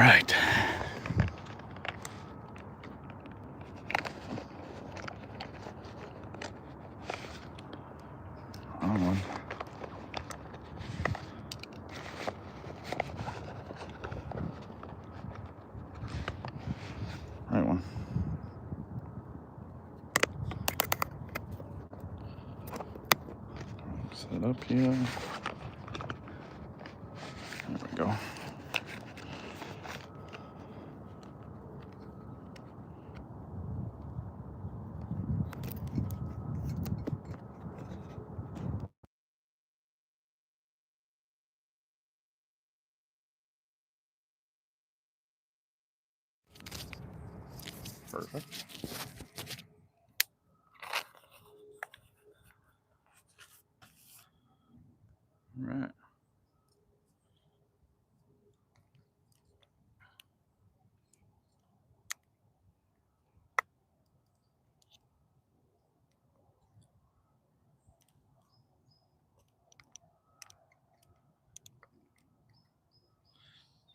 Right. On. Right one. Set it up here. There we go. Perfect. All right.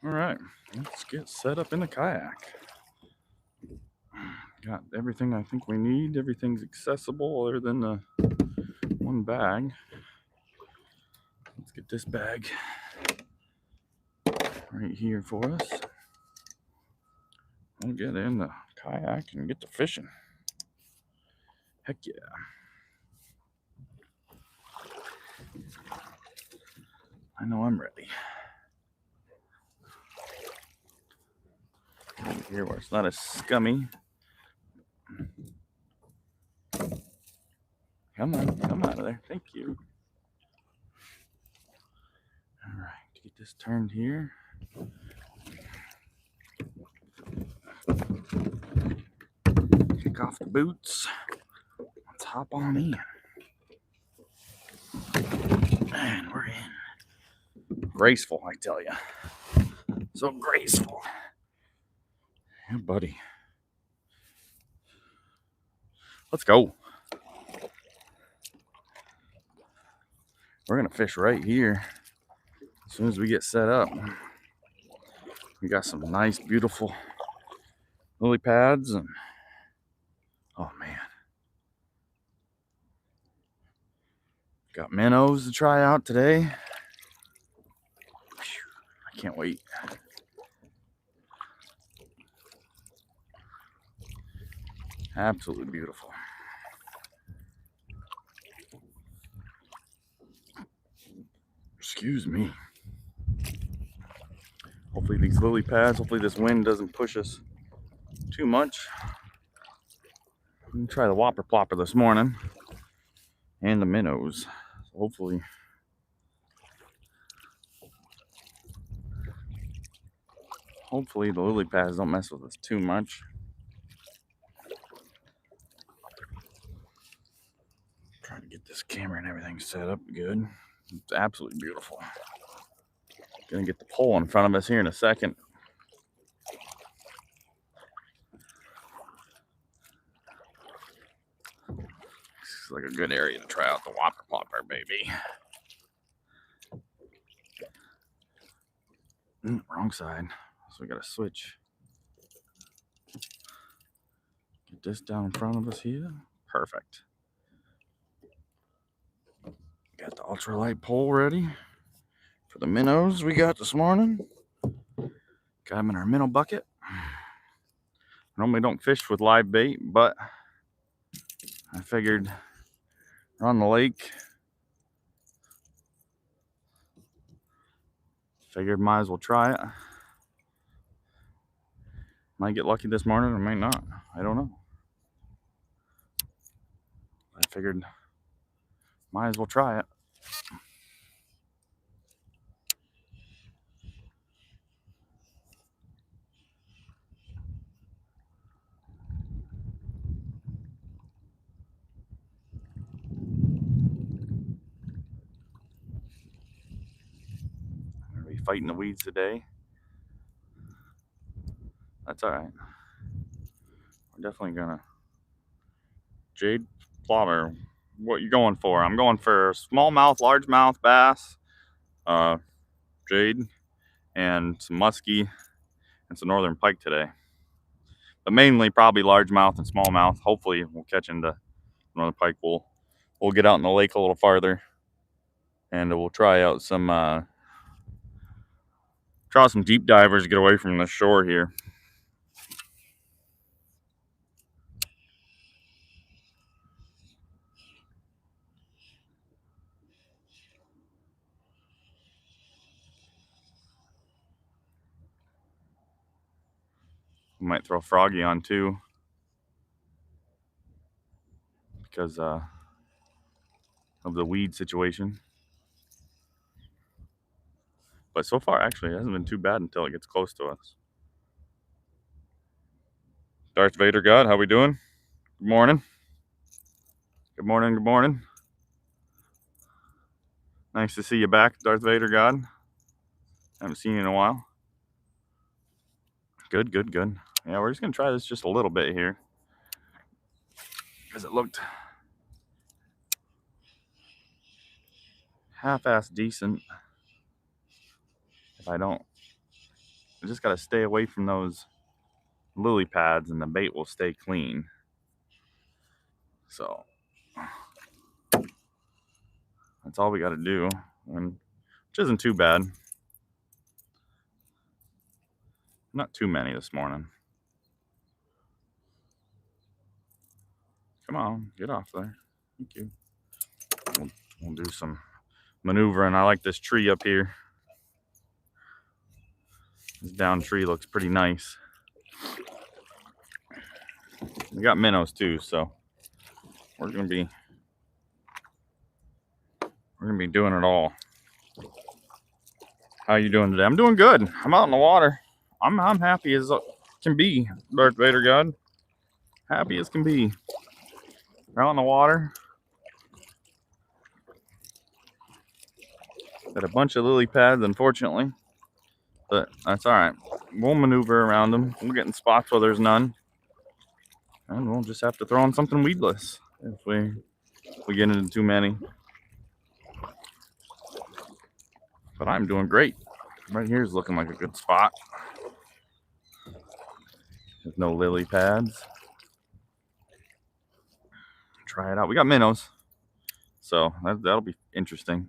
All right. Let's get set up in the kayak. Got everything I think we need. Everything's accessible other than the one bag. Let's get this bag right here for us. We'll get in the kayak and get to fishing. Heck yeah. I know I'm ready. Over here where it's not as scummy. Come out of there. Thank you. All right, get this turned here. Kick off the boots. Let's hop on in. And we're in. Graceful, I tell you. So graceful. Yeah, buddy. Let's go. We're gonna fish right here as soon as we get set up. We got some nice, beautiful lily pads, and oh man, got minnows to try out today. I can't wait. Absolutely beautiful. Excuse me. Hopefully these lily pads, hopefully this wind doesn't push us too much. I'm gonna try the whopper plopper this morning and the minnows. So hopefully the lily pads don't mess with us too much. Trying to get this camera and everything set up good. It's absolutely beautiful. Gonna get the pole in front of us here in a second. This is like a good area to try out the whopper plopper, baby. Wrong side. So we gotta switch. Get this down in front of us here. Perfect. Got the ultralight pole ready for the minnows we got this morning. Got them in our minnow bucket. Normally don't fish with live bait, but I figured we're on the lake. Figured might as well try it. Might get lucky this morning or might not. I don't know. I figured might as well try it. I'm gonna be fighting the weeds today. That's all right. We're definitely gonna. Jade Plummer, what you going for? I'm going for smallmouth, largemouth bass, jade, and some musky, and some northern pike today. But mainly probably largemouth and smallmouth. Hopefully we'll catch into northern pike. We'll get out in the lake a little farther, and we'll try out some deep divers to get away from the shore here. We might throw Froggy on too, because of the weed situation. But so far, actually, it hasn't been too bad until it gets close to us. Darth Vader God, how we doing? Good morning. Good morning, good morning. Nice to see you back, Darth Vader God. Haven't seen you in a while. Good, good, good. Yeah, we're just going to try this just a little bit here, because it looked half-assed decent. If I just got to stay away from those lily pads and the bait will stay clean. So that's all we got to do, which isn't too bad. Not too many this morning. Come on, get off there. Thank you. We'll do some maneuvering. I like this tree up here. This down tree looks pretty nice. We got minnows too, so we're gonna be doing it all. How you doing today? I'm doing good. I'm out in the water. I'm happy as can be, Darth Vader God. Happy as can be. We're out in the water. Got a bunch of lily pads, unfortunately, but that's all right. We'll maneuver around them. We'll get in spots where there's none, and we'll just have to throw on something weedless if we get into too many. But I'm doing great. Right here is looking like a good spot. There's no lily pads. Try it out. We got minnows, so that'll be interesting.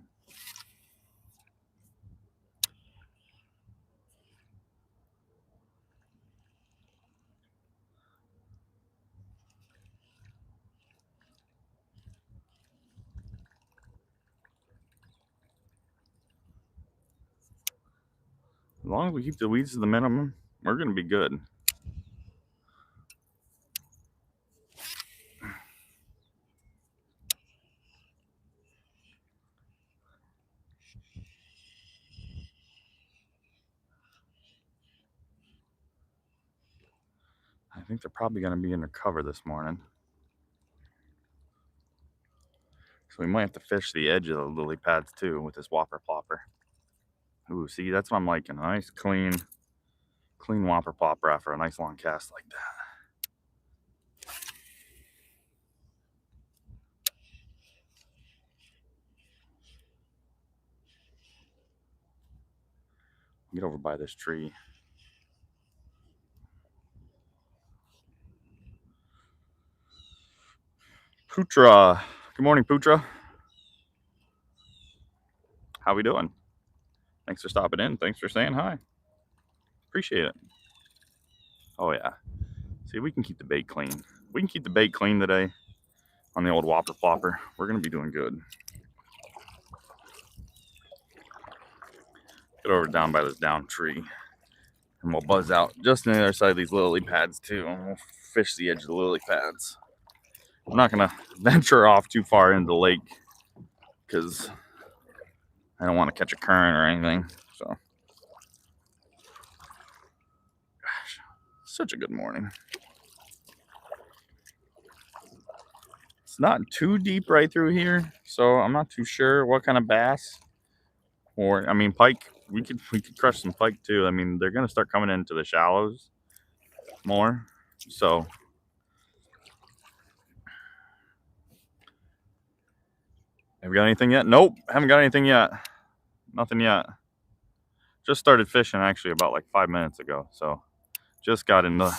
As long as we keep the weeds to the minimum, we're going to be good. I think they're probably going to be under cover this morning. So we might have to fish the edge of the lily pads too with this whopper plopper. Ooh, see, that's what I'm liking. A nice clean whopper plopper after a nice long cast like that. Get over by this tree. Putra. Good morning, Putra. How we doing? Thanks for stopping in. Thanks for saying hi. Appreciate it. Oh yeah. See, we can keep the bait clean. We can keep the bait clean today on the old whopper plopper. We're gonna be doing good. Get over down by this down tree, and we'll buzz out just on the other side of these lily pads too, and we'll fish the edge of the lily pads. I'm not gonna venture off too far into the lake because I don't want to catch a current or anything. So, gosh, such a good morning. It's not too deep right through here, so I'm not too sure what kind of bass, or I mean pike. We could crush some pike too. I mean, they're gonna start coming into the shallows more, so. Have we got anything yet? Nope, haven't got anything yet. Nothing yet. Just started fishing actually about like 5 minutes ago, so Just got into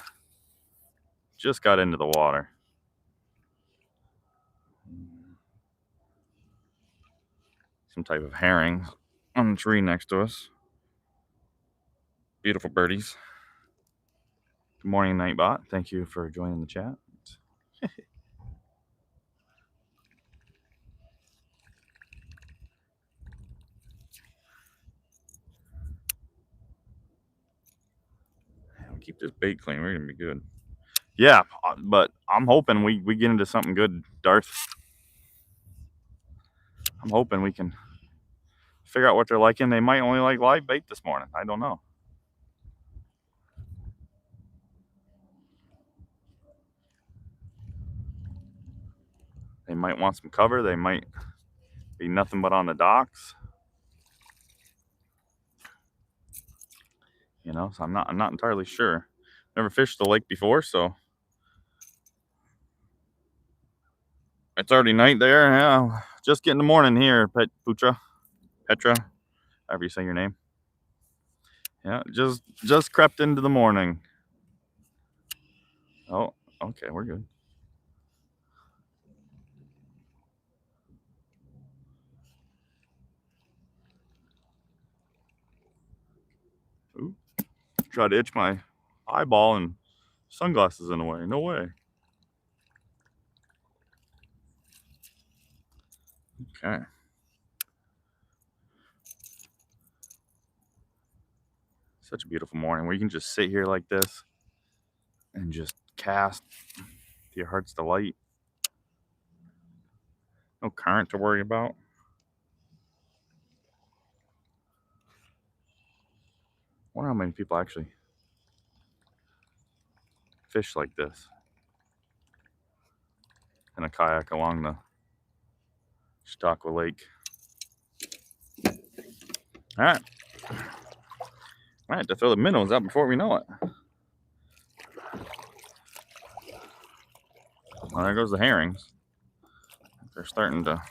the water. Some type of herring on the tree next to us. Beautiful birdies. Good morning, Nightbot. Thank you for joining the chat. Keep this bait clean. We're gonna be good. Yeah, but I'm hoping we get into something good, Darth. I'm hoping we can figure out what they're liking. They might only like live bait this morning. I don't know. They might want some cover. They might be nothing but on the docks. You know, so I'm not entirely sure. Never fished the lake before, so it's already night there. Yeah, just getting the morning here, Petra, however you say your name. Yeah, just crept into the morning. Oh, okay, we're good. Ooh, try to itch my eyeball and sunglasses in the way. No way. Okay. Such a beautiful morning where you can just sit here like this and just cast to your heart's delight. No current to worry about. I wonder how many people actually fish like this in a kayak along the Chautauqua Lake. All right. I have to throw the minnows out before we know it. Well, there goes the herrings. They're starting to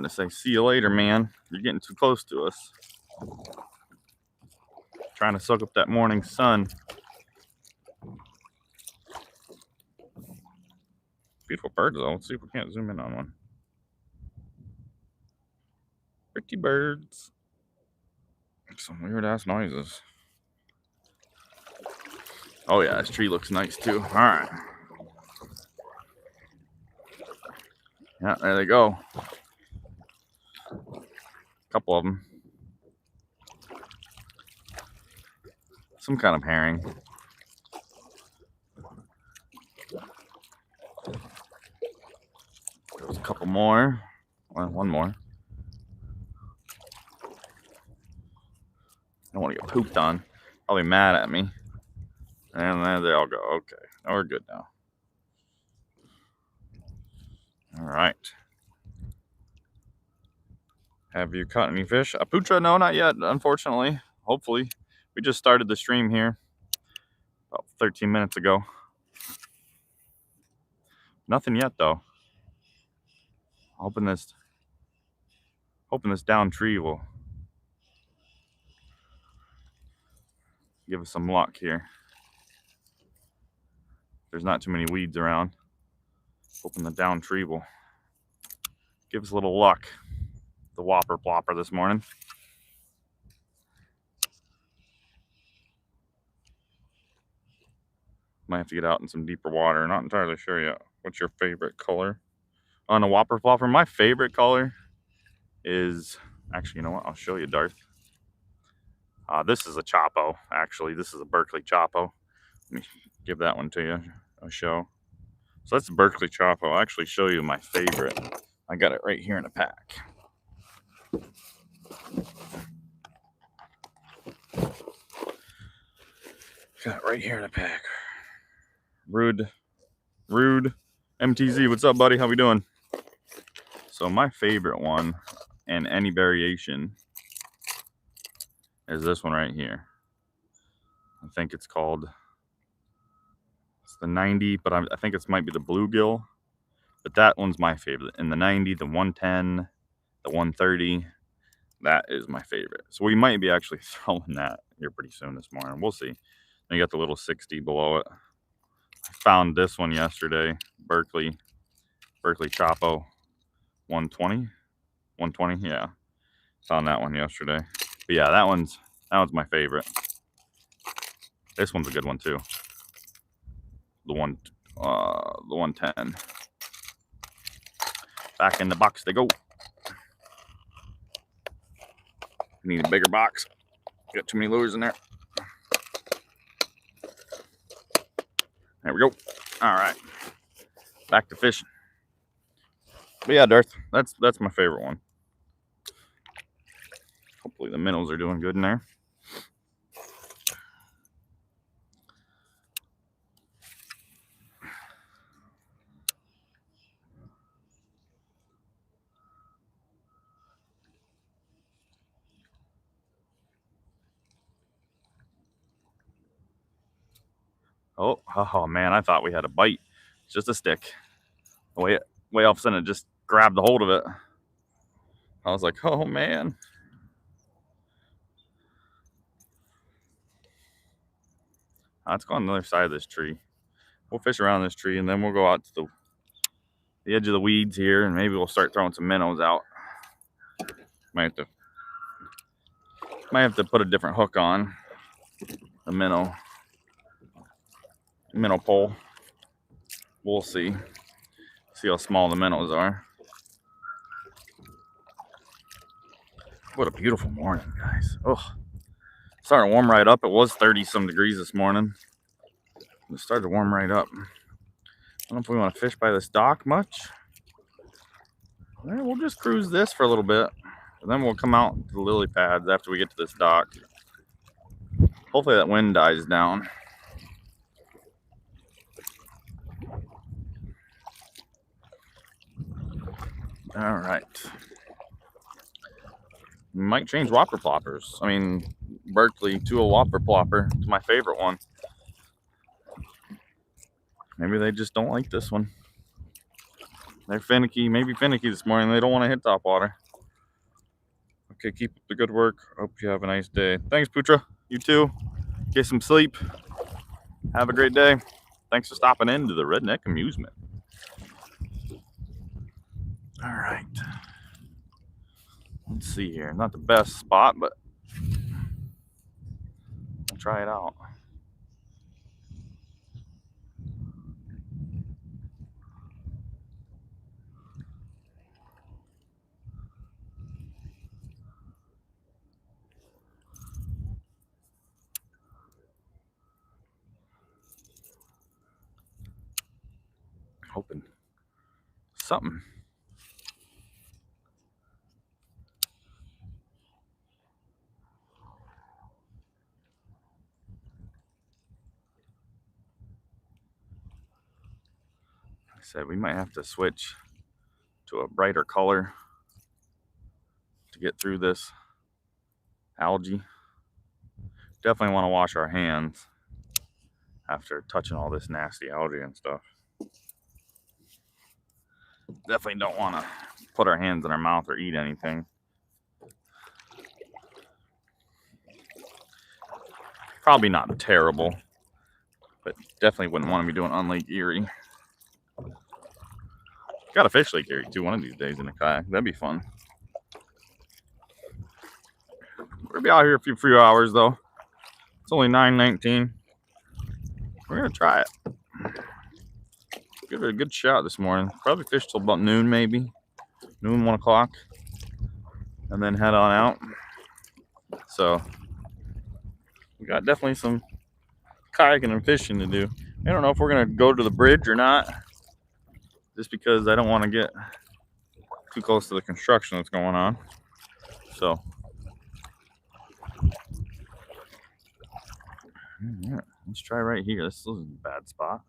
say, "See you later, man. You're getting too close to us." Trying to soak up that morning sun. Beautiful birds, though. Let's see if we can't zoom in on one. Pretty birds. Some weird ass noises. Oh yeah, this tree looks nice too. All right. Yeah, there they go. Couple of them. Some kind of herring. There's a couple more. Well, one more. I don't want to get pooped on. Probably mad at me. And there they all go. Okay, now we're good now. All right. Have you caught any fish? Putra? No, not yet, unfortunately. Hopefully. We just started the stream here about 13 minutes ago. Nothing yet, though. Hoping this down tree will give us some luck here. There's not too many weeds around. Hoping the down tree will give us a little luck. The whopper plopper this morning. Might have to get out in some deeper water. Not entirely sure yet. What's your favorite color on a whopper plopper? My favorite color is, actually, you know what? I'll show you, Darth. This is a Chapo, actually. This is a Berkeley Chapo. Let me give that one to you, a show. So that's the Berkeley Chapo. I'll actually show you my favorite. I got it right here in a pack. Got it right here in a pack. Rude MTZ, what's up, buddy? How we doing? So my favorite one, and any variation, is this one right here. I think it's called, it's the 90, but I think it might be the bluegill. But that one's my favorite. In the 90, the 110, the 130, that is my favorite. So we might be actually throwing that here pretty soon this morning. We'll see. And you got the little 60 below it. I found this one yesterday, Berkeley Chapo 120. 120, yeah. Found that one yesterday. But yeah, that one's my favorite. This one's a good one too. The 110. Back in the box they go. Need a bigger box. Got too many lures in there. There we go. All right, back to fishing. But yeah, Darth, that's my favorite one. Hopefully the minnows are doing good in there. Oh man, I thought we had a bite. It's just a stick. Way all of a sudden it just grabbed the hold of it. I was like, oh man. Let's go on the other side of this tree. We'll fish around this tree and then we'll go out to the edge of the weeds here and maybe we'll start throwing some minnows out. Might have to put a different hook on the minnow pole. We'll see. See how small the minnows are. What a beautiful morning, guys. Oh, starting to warm right up. It was 30-some degrees this morning. It started to warm right up. I don't know if we want to fish by this dock much. We'll just cruise this for a little bit. And then we'll come out to the lily pads after we get to this dock. Hopefully that wind dies down. All right. Might change whopper ploppers. I mean, Berkeley to a whopper plopper. It's my favorite one. Maybe they just don't like this one. They're finicky, maybe finicky this morning. They don't want to hit top water. Okay, keep up the good work. Hope you have a nice day. Thanks, Putra. You too. Get some sleep. Have a great day. Thanks for stopping into the Redneck Amusement. All right. Let's see here. Not the best spot, but I'll try it out. Hoping something. I said we might have to switch to a brighter color to get through this algae. Definitely want to wash our hands after touching all this nasty algae and stuff. Definitely don't want to put our hands in our mouth or eat anything. Probably not terrible, but definitely wouldn't want to be doing on Lake Erie. Got to fish Lake Erie too one of these days in a kayak. That'd be fun. We're gonna be out here a few hours though. It's only 9:19. We're gonna try it. Give it a good shot this morning. Probably fish till about noon, maybe noon, 1 o'clock, and then head on out. So we got definitely some kayaking and fishing to do. I don't know if we're gonna go to the bridge or not, just because I don't want to get too close to the construction that's going on. So yeah, let's try right here. This isn't a bad spot.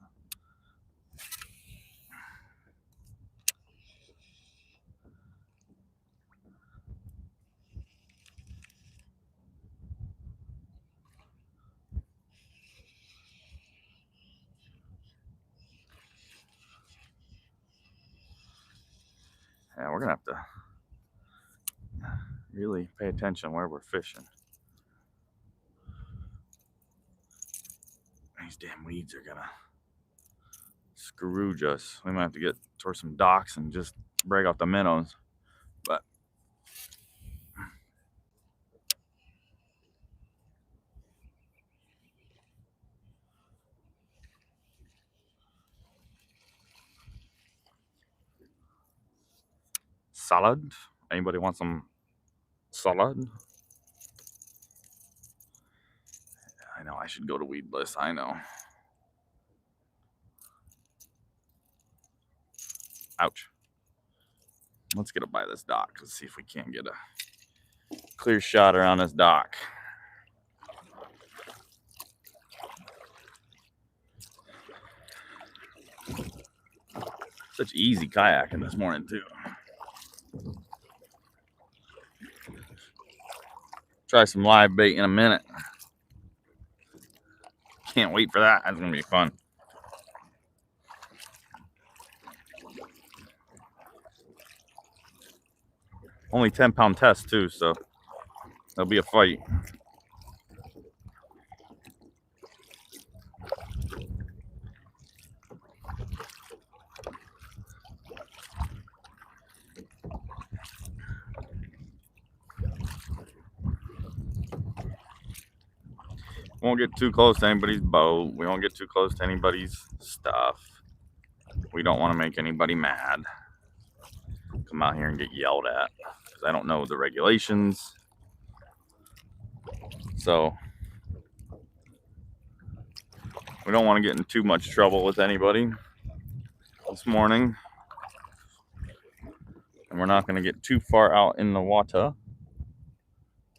Yeah, we're gonna have to really pay attention where we're fishing. These damn weeds are gonna scrooge us. We might have to get towards some docks and just break off the minnows. But salad? Anybody want some salad? I know I should go to weedless. I know. Ouch. Let's get up by this dock. Let's see if we can't get a clear shot around this dock. Such easy kayaking this morning too. Try some live bait in a minute. Can't wait for that. That's gonna be fun. Only 10-pound test too, so there'll be a fight. Won't get too close to anybody's boat. We won't get too close to anybody's stuff. We don't want to make anybody mad. Come out here and get yelled at because I don't know the regulations. So we don't want to get in too much trouble with anybody this morning. And we're not going to get too far out in the water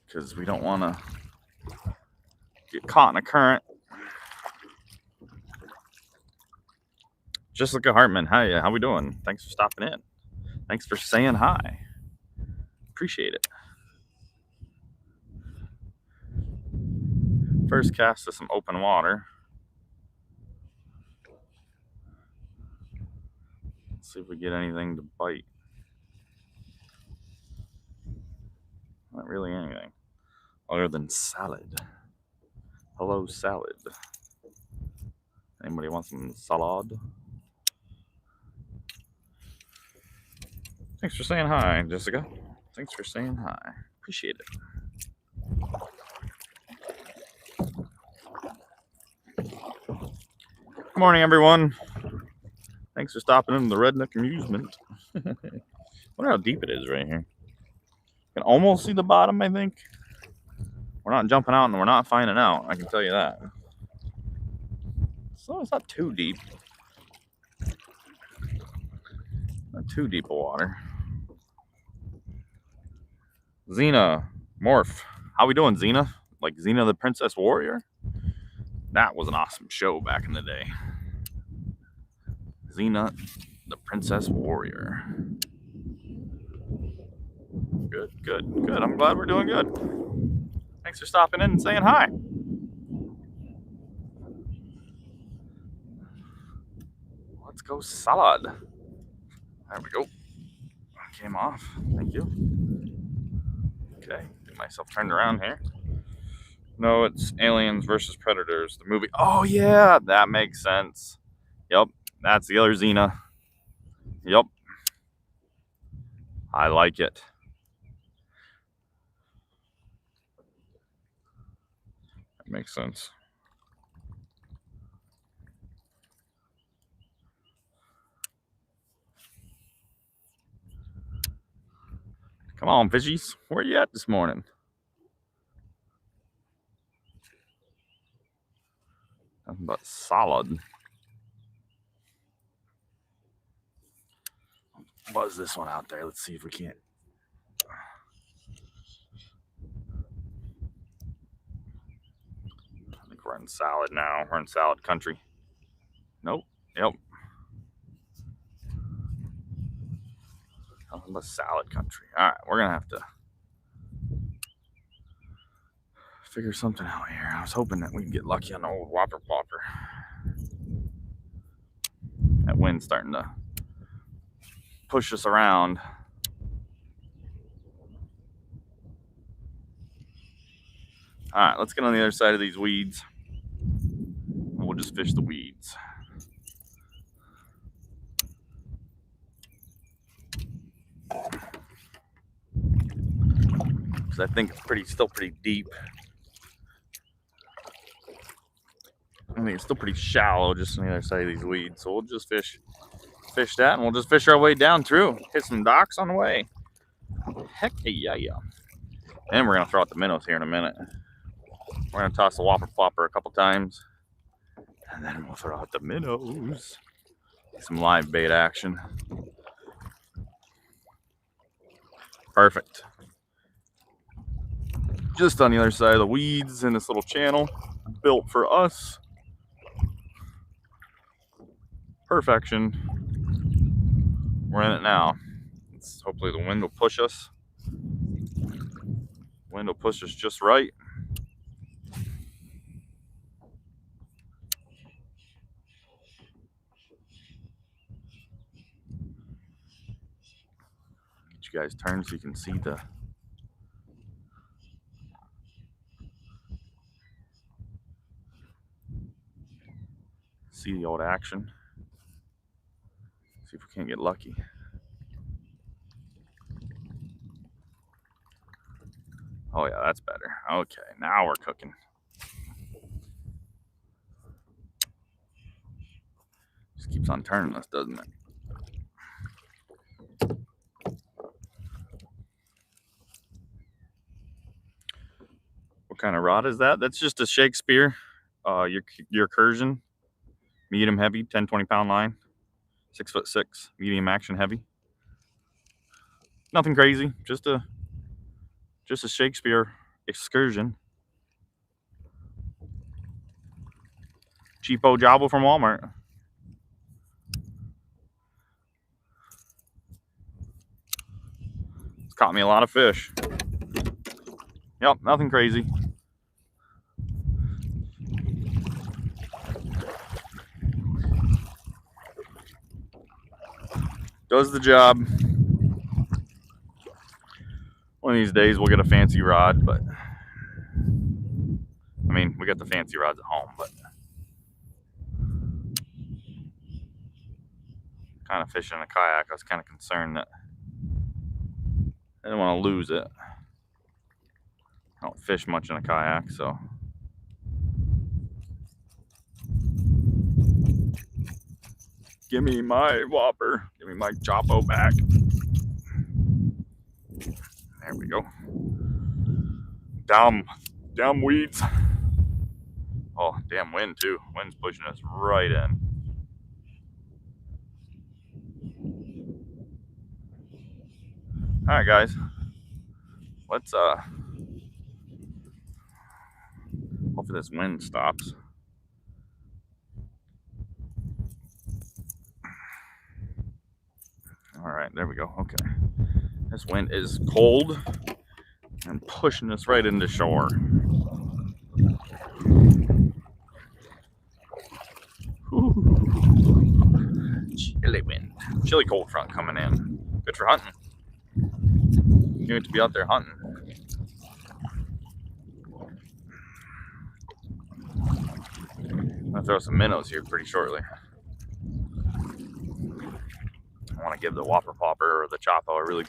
because we don't want to get caught in a current. Jessica Hartman, hi, how we doing? Thanks for stopping in. Thanks for saying hi. Appreciate it. First cast to some open water. Let's see if we get anything to bite. Not really anything other than salad. Hello, salad. Anybody want some salad? Thanks for saying hi, Jessica. Thanks for saying hi. Appreciate it. Good morning, everyone. Thanks for stopping in the Redneck Amusement. Wonder how deep it is right here. You can almost see the bottom, I think. We're not jumping out and we're not finding out, I can tell you that. So it's not too deep. Not too deep of water. Xena, Morph. How we doing, Xena? Like Xena the Princess Warrior? That was an awesome show back in the day. Xena the Princess Warrior. Good, good, good. I'm glad we're doing good. Thanks for stopping in and saying hi. Let's go salad. There we go. Came off. Thank you. Okay, get myself turned around here. No, it's Aliens versus Predators, the movie. Oh yeah, that makes sense. Yep, that's the other Xena. Yep. I like it. That makes sense. Come on, fishies. Where you at this morning? Nothing but solid. Buzz this one out there. Let's see if we can't. I think we're in salad now. We're in salad country. Nope. Yep. Nothing but salad country. All right, we're gonna have to figure something out here. I was hoping that we'd get lucky on the old whopper plopper. That wind's starting to push us around. All right, let's get on the other side of these weeds. We'll just just fish the weeds. Because I think it's still pretty deep. I think it's still pretty shallow just on the other side of these weeds. So we'll just fish that, and we'll just fish our way down through. Hit some docks on the way. Heck yeah. And we're gonna throw out the minnows here in a minute. We're gonna toss the whopper plopper a couple times, and then we'll throw out the minnows. Some live bait action. Perfect. Just on the other side of the weeds in this little channel built for us. Perfection. We're in it now. Hopefully the wind will push us. Wind will push us just right. Get you guys turn so you can see the old action. See if we can't get lucky. Oh yeah, that's better. Okay, now we're cooking. Just keeps on turning us, doesn't it? What kind of rod is that? That's just a Shakespeare, your Cursion, medium heavy, 10-20 pound line, 6'6", medium action heavy. Nothing crazy, just a Shakespeare excursion. Cheapo jobble from Walmart. It's caught me a lot of fish. Yep, nothing crazy. Does the job. One of these days we'll get a fancy rod, but I mean, we got the fancy rods at home, but kind of fishing in a kayak, I was kind of concerned that I didn't want to lose it. I don't fish much in a kayak, so. Give me my whopper. Give me my choppo back. There we go. Down weeds. Oh, damn wind too. Wind's pushing us right in. All right, guys. Let's hopefully this wind stops. All right, there we go. Okay. This wind is cold and pushing us right into shore. Ooh. Chilly wind. Chilly cold front coming in. Good for hunting. You need to be out there hunting. I'm gonna throw some minnows here pretty shortly. I want to give the whopper popper or the choppo a really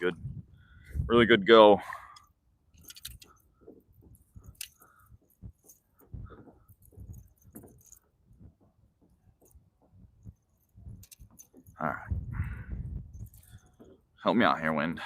good go. All right. Help me out here, wind.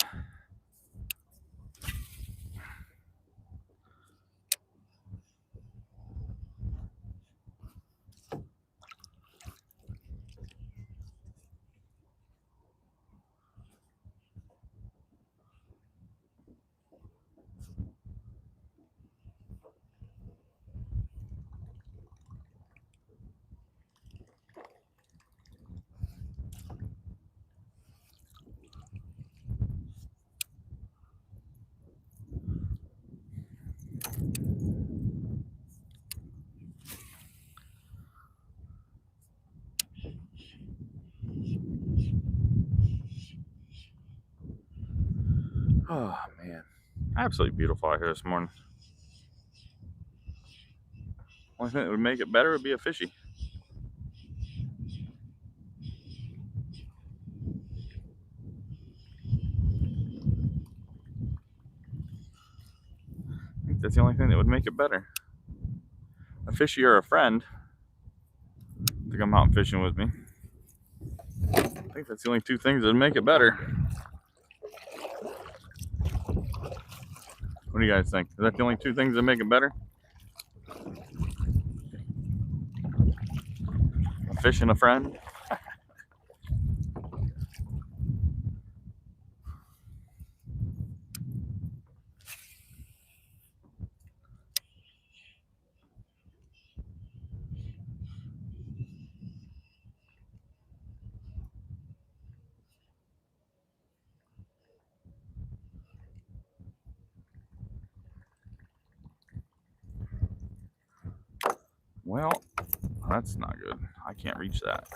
Oh man, absolutely beautiful out here this morning. Only thing that would make it better would be a fishy. that's the only thing that would make it better. A fishy or a friend to come out fishing with me. I think that's the only two things that would make it better. What do you guys think? Is that the only two things that make it better? A fish and a friend? Well, that's not good. I can't reach that.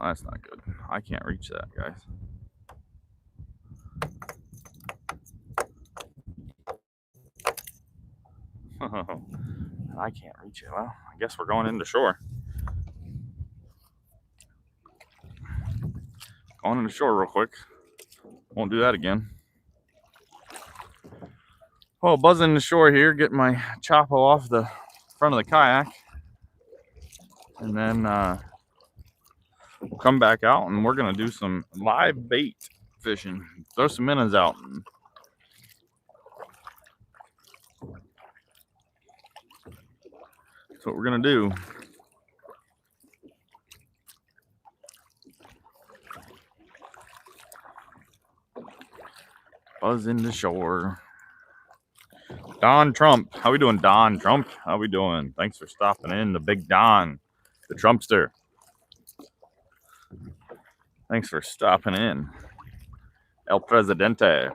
That's not good. I can't reach that, guys. I can't reach it. Well, I guess we're going into shore. Going into shore real quick. Won't do that again. Well, buzzing the shore here, getting my choppo off the front of the kayak. And then we'll come back out and we're going to do some live bait fishing. Throw some minnows out. That's what we're going to do. Buzzing the shore. Don Trump. How we doing, Don Trump? How we doing? Thanks for stopping in. The big Don. The Trumpster. Thanks for stopping in. El Presidente.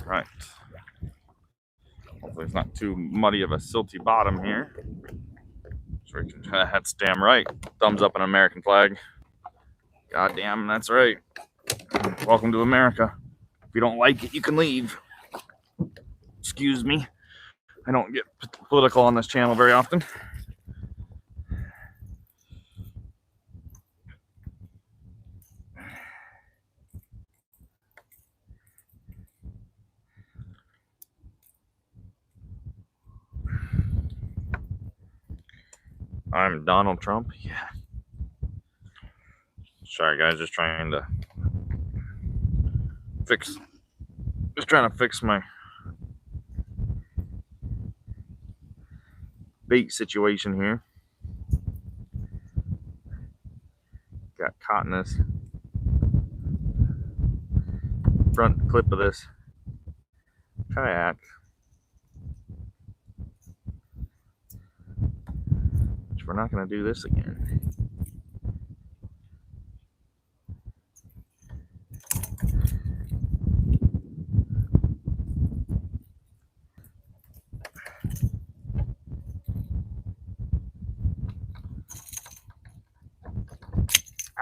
Right. Hopefully it's not too muddy of a silty bottom here. So we can, that's damn right. Thumbs up an American flag. God damn, that's right. Welcome to America. If you don't like it, you can leave. Excuse me. I don't get political on this channel very often. I'm Donald Trump. Yeah. Sorry, guys. Just trying to fix my bait situation here. Got caught in this front clip of this kayak. Which we're not going to do this again.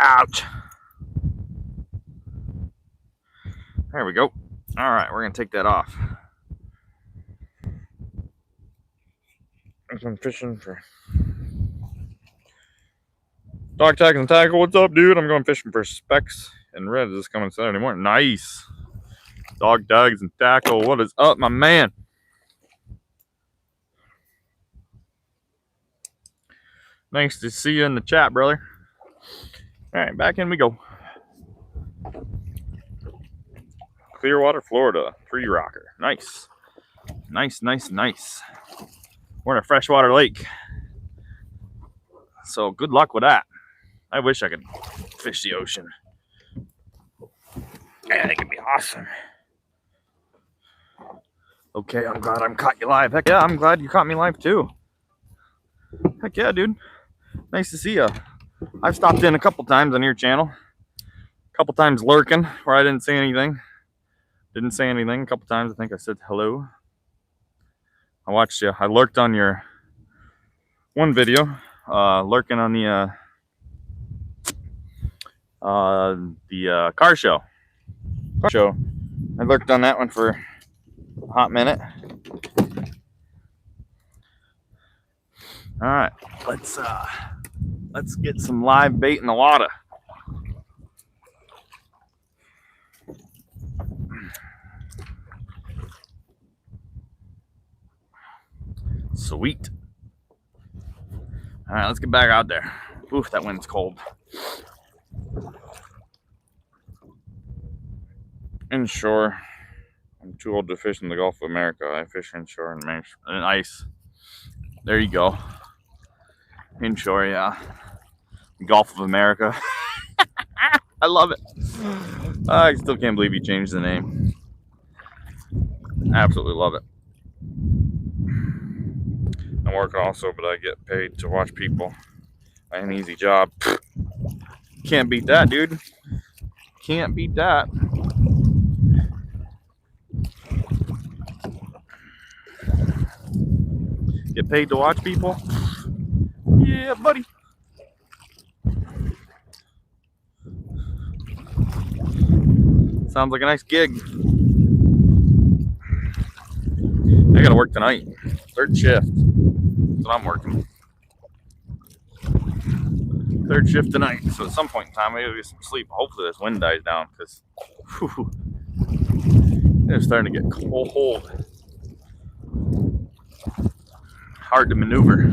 Ouch. There we go. All right, we're going to take that off. I'm fishing for dog tag and tackle. What's up, dude? I'm going fishing for specks and reds this coming Saturday morning. Nice. Dog tags and tackle. What is up, my man? Nice to see you in the chat, brother. All right, back in we go. Clearwater, Florida. Free rocker. Nice. Nice, nice, nice. We're in a freshwater lake. So good luck with that. I wish I could fish the ocean. Man, it could be awesome. Okay, I'm glad I'm caught you live. Heck yeah, I'm glad you caught me live too. Heck yeah, dude. Nice to see you. I've stopped in a couple times on your channel. A couple times lurking where I didn't say anything. A couple times I think I said hello. I watched you. I lurked on your one video. Lurking on the car show. I lurked on that one for a hot minute. All right, let's get some live bait in the water. Sweet. All right, let's get back out there. Oof, that wind's cold. Inshore. I'm too old to fish in the Gulf of America. I fish inshore and ice. There you go. Inshore, yeah. Gulf of America. I love it. I still can't believe he changed the name. Absolutely love it. I work also, but I get paid to watch people. An easy job. Can't beat that, dude. Can't beat that. Get paid to watch people? Yeah, buddy. Sounds like a nice gig. I gotta work tonight. 3rd shift. That's what I'm working. 3rd shift tonight. So at some point in time, maybe get some sleep. Hopefully this wind dies down, because it's starting to get cold. Hard to maneuver.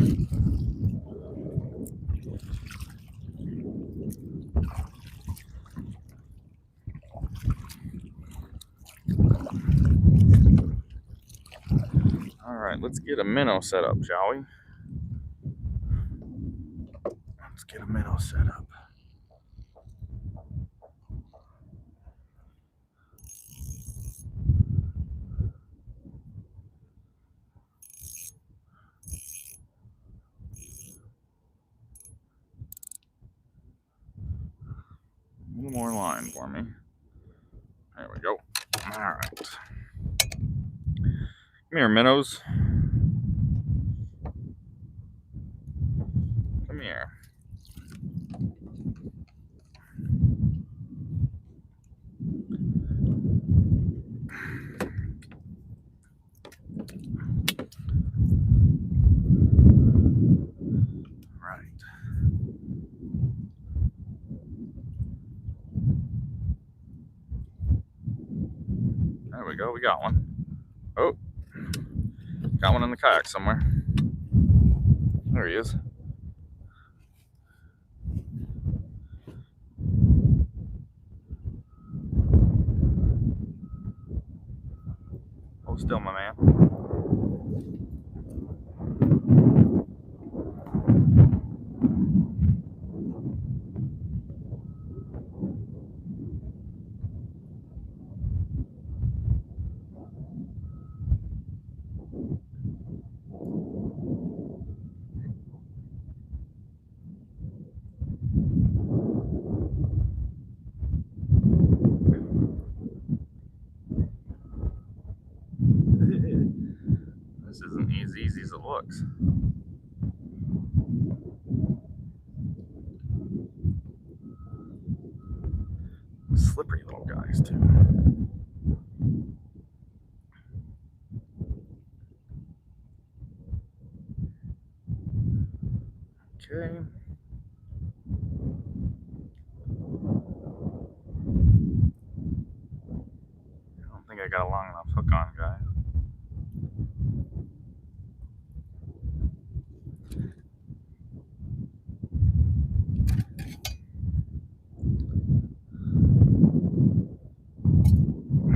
All right, let's get a minnow set up, shall we? Let's get a minnow set up. A little more line for me. There we go. All right. Come here, minnows. Come here. Right. There we go. We got one. Oh, got one in the kayak somewhere. There he is. Hold still, my man. This isn't as easy as it looks. Slippery little guys, too. Okay. I don't think I got a long enough hook on, guys.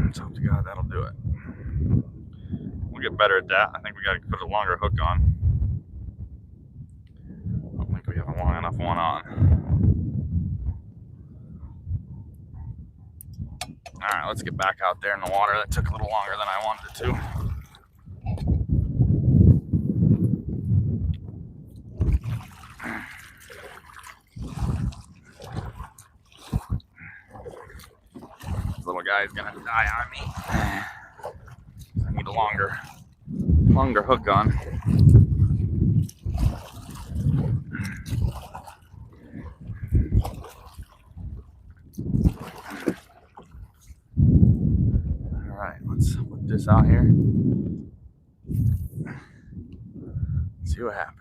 Let's hope to God that'll do it. We'll get better at that. I think we got to put a longer hook on. I don't think we have a long enough one on. Alright, let's get back out there in the water. That took a little longer than I wanted it to. This little guy's gonna die on me. I need a longer hook on. Alright, let's put this out here. See what happens.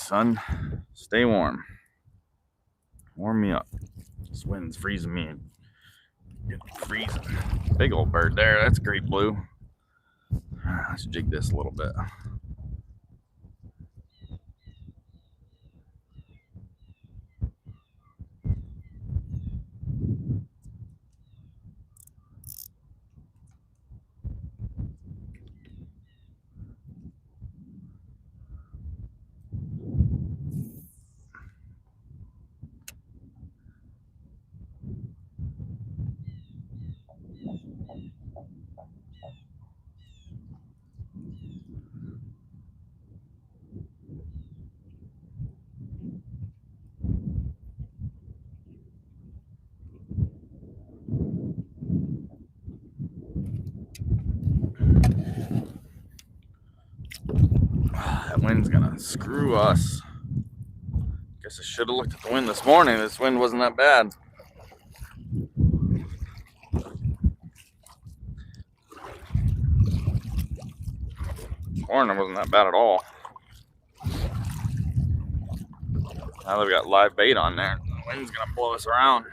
son. Stay warm. Warm me up. This wind's freezing me. Freezing. Big old bird there. That's great blue. Let's jig this a little bit. That wind's gonna screw us. Guess I should have looked at the wind this morning. This wind wasn't that bad. This morning wasn't that bad at all. Now they've got live bait on there. The wind's gonna blow us around.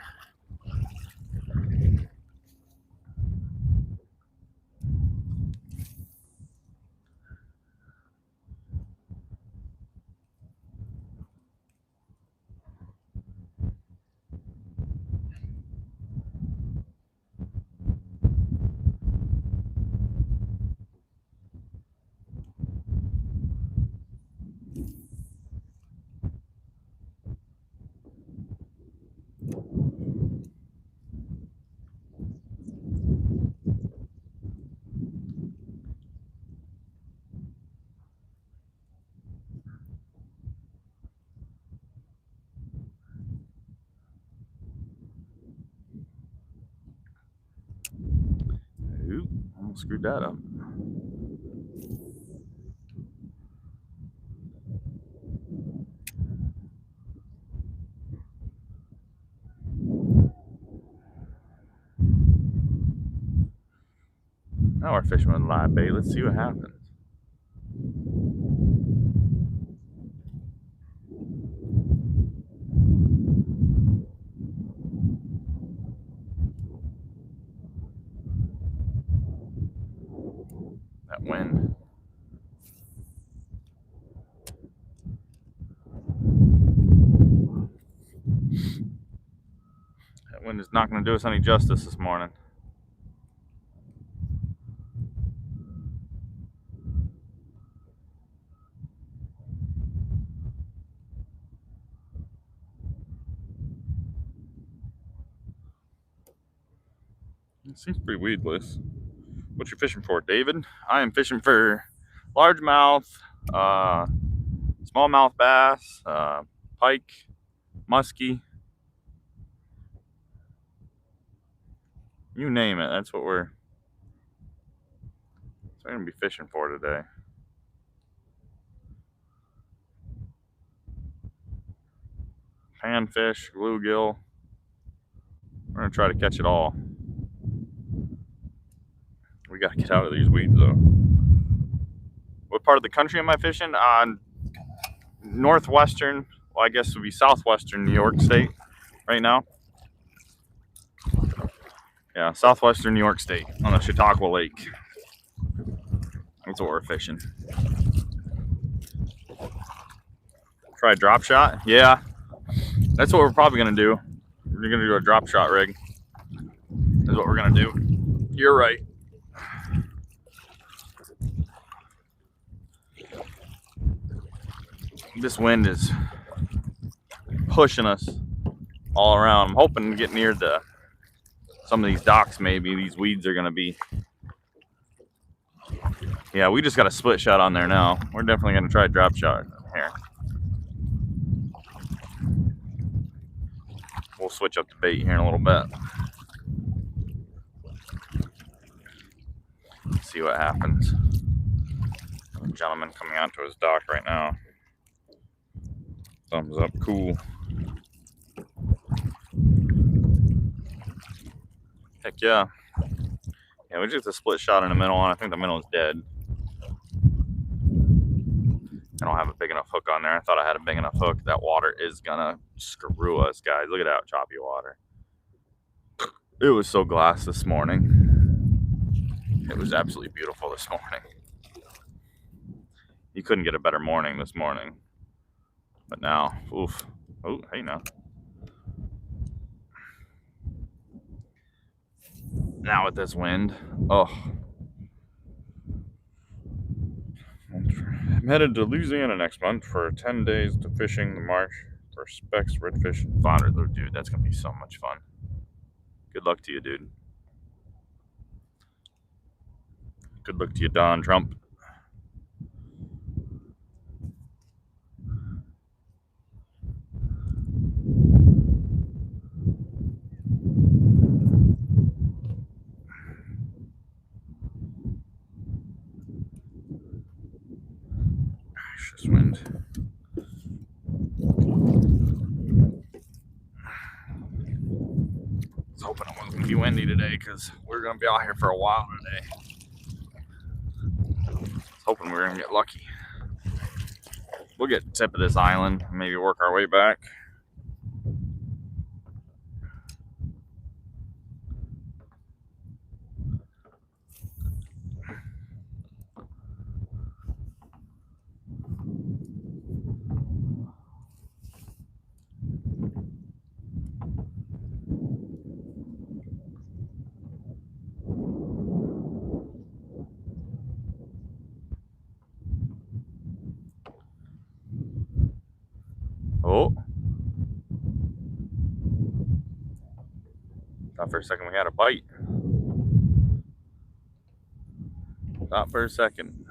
Oop, almost screwed that up. Now we're fishing with live bait. Let's see what happens. That wind. That wind is not going to do us any justice this morning. It seems pretty weedless. What you fishing for, David? I am fishing for largemouth, smallmouth bass, pike, musky. You name it. That's what we're going to be fishing for today. Panfish, bluegill. We're going to try to catch it all. We got to get out of these weeds, though. What part of the country am I fishing? On northwestern, well, I guess it would be southwestern New York State right now. Yeah, southwestern New York State on the Chautauqua Lake. That's what we're fishing. Try a drop shot? Yeah, that's what we're probably going to do. We're going to do a drop shot rig. That's what we're going to do. You're right. This wind is pushing us all around. I'm hoping to get near some of these docks maybe. These weeds are going to be... Yeah, we just got a split shot on there now. We're definitely going to try a drop shot here. We'll switch up the bait here in a little bit. Let's see what happens. A gentleman coming out to his dock right now. Thumbs up, cool. Heck yeah. Yeah, we just a split shot in the middle, and I think the middle is dead. I don't have a big enough hook on there. I thought I had a big enough hook. That water is gonna screw us, guys. Look at that choppy water. It was so glass this morning. It was absolutely beautiful this morning. You couldn't get a better morning this morning. But now, oof. Oh, hey now. Now with this wind, oh. I'm headed to Louisiana next month for 10 days to fishing the marsh for specks, redfish, and fodder. Dude, that's going to be so much fun. Good luck to you, dude. Good luck to you, Don Trump. Gosh, this wind. I was hoping it wasn't going to be windy today because we're going to be out here for a while today. I was hoping we were going to get lucky. We'll get the tip of this island, maybe work our way back. Oh. Thought for a second we had a bite. Thought for a second.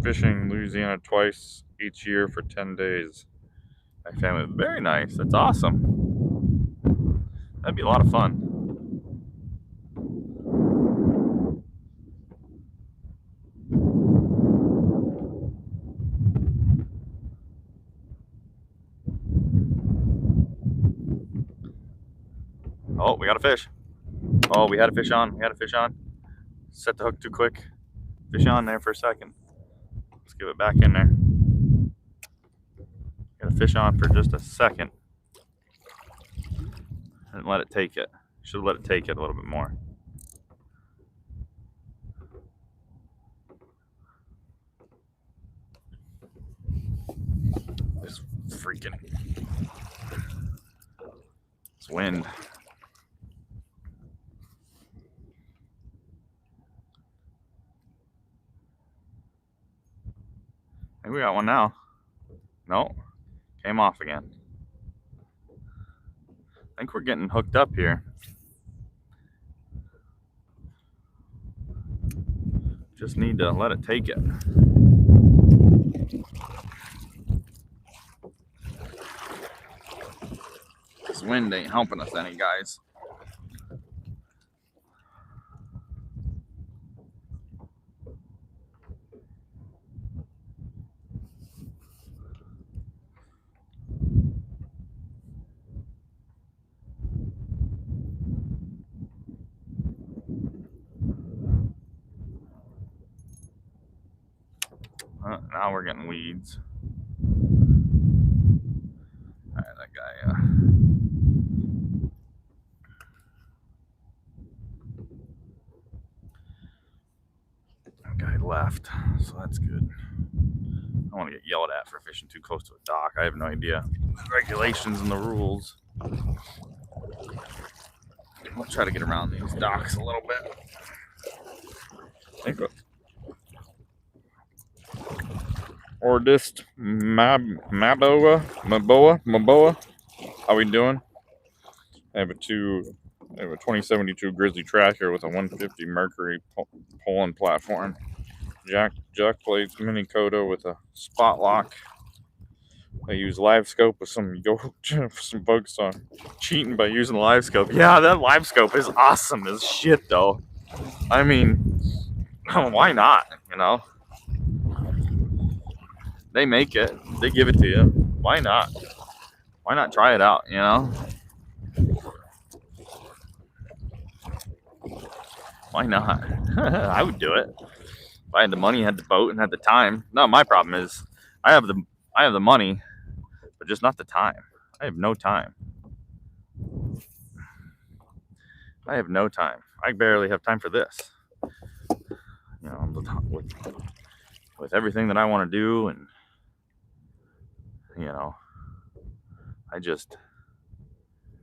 Fishing Louisiana twice each year for 10 days. My family, very nice. That's awesome. That'd be a lot of fun. Oh, we got a fish. Oh, we had a fish on. We had a fish on. Set the hook too quick. Fish on there for a second. Let's give it back in there. Got a fish on for just a second. And let it take it. Should have let it take it a little bit more. This freaking. This wind. I think we got one now. No, came off again. I think we're getting hooked up here. Just need to let it take it. This wind ain't helping us any, guys. Now we're getting weeds. Alright, that guy, that guy left, so that's good. I don't want to get yelled at for fishing too close to a dock. I have no idea the regulations and the rules. I'll try to get around these docks a little bit. I think Ordist Maboa. How we doing? I have a 2072 Grizzly Tracker with a 150 Mercury pulling platform. Jack plates Mini Kodo with a spot lock. I use live scope with some folks on cheating by using live scope. Yeah, that live scope is awesome as shit though. I mean, why not? You know? They make it. They give it to you. Why not? Why not try it out, you know? Why not? I would do it. If I had the money, had the boat, and had the time. No, my problem is I have the money, but just not the time. I have no time. I have no time. I barely have time for this. You know, with everything that I want to do, and you know, I just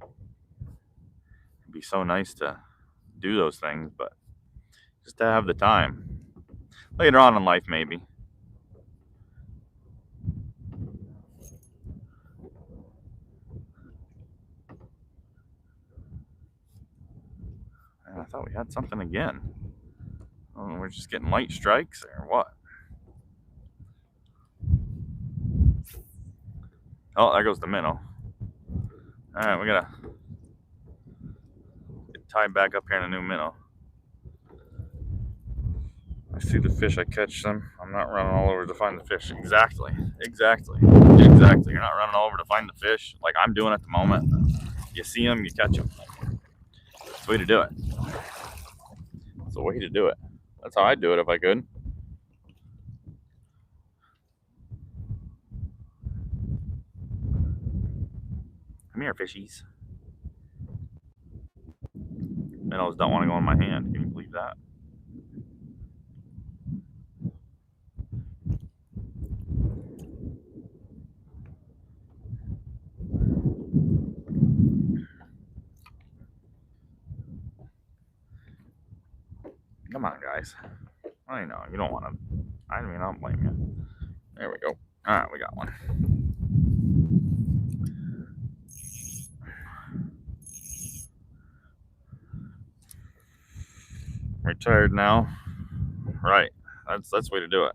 it'd be so nice to do those things, but just to have the time. Later on in life, maybe. Man, I thought we had something again. Oh, we're just getting light strikes or what? Oh, there goes the minnow. All right, we gotta get tied back up here in a new minnow. I see the fish, I catch them. I'm not running all over to find the fish. Exactly. You're not running all over to find the fish like I'm doing at the moment. You see them, you catch them. That's the way to do it. That's the way to do it. That's how I'd do it if I could. Come here, fishies. Minnows don't want to go in my hand. Can you believe that? Come on, guys. I know, you don't want to. I mean, I don't blame you. There we go. All right, we got one. Retired now. Right. That's the way to do it.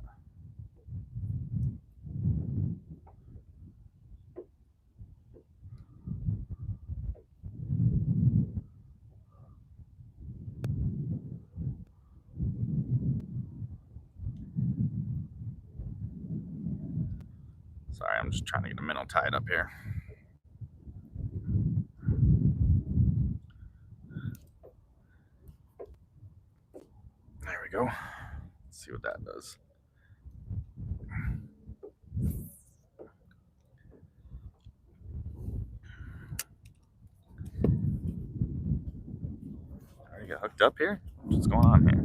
Sorry, I'm just trying to get a minnow tied up here. There we go. Let's see what that does. Are you hooked up here? What's going on here?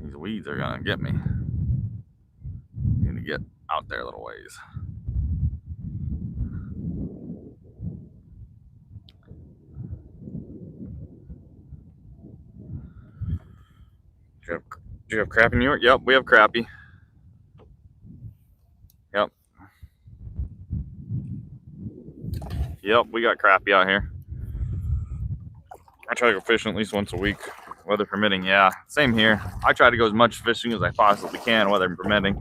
These weeds are gonna get me. Need to get out there a little ways. Do you have crappie in New York? Yep, we have crappie. Yep, we got crappie out here. I try to go fishing at least once a week, weather permitting. Yeah, same here. I try to go as much fishing as I possibly can, weather permitting.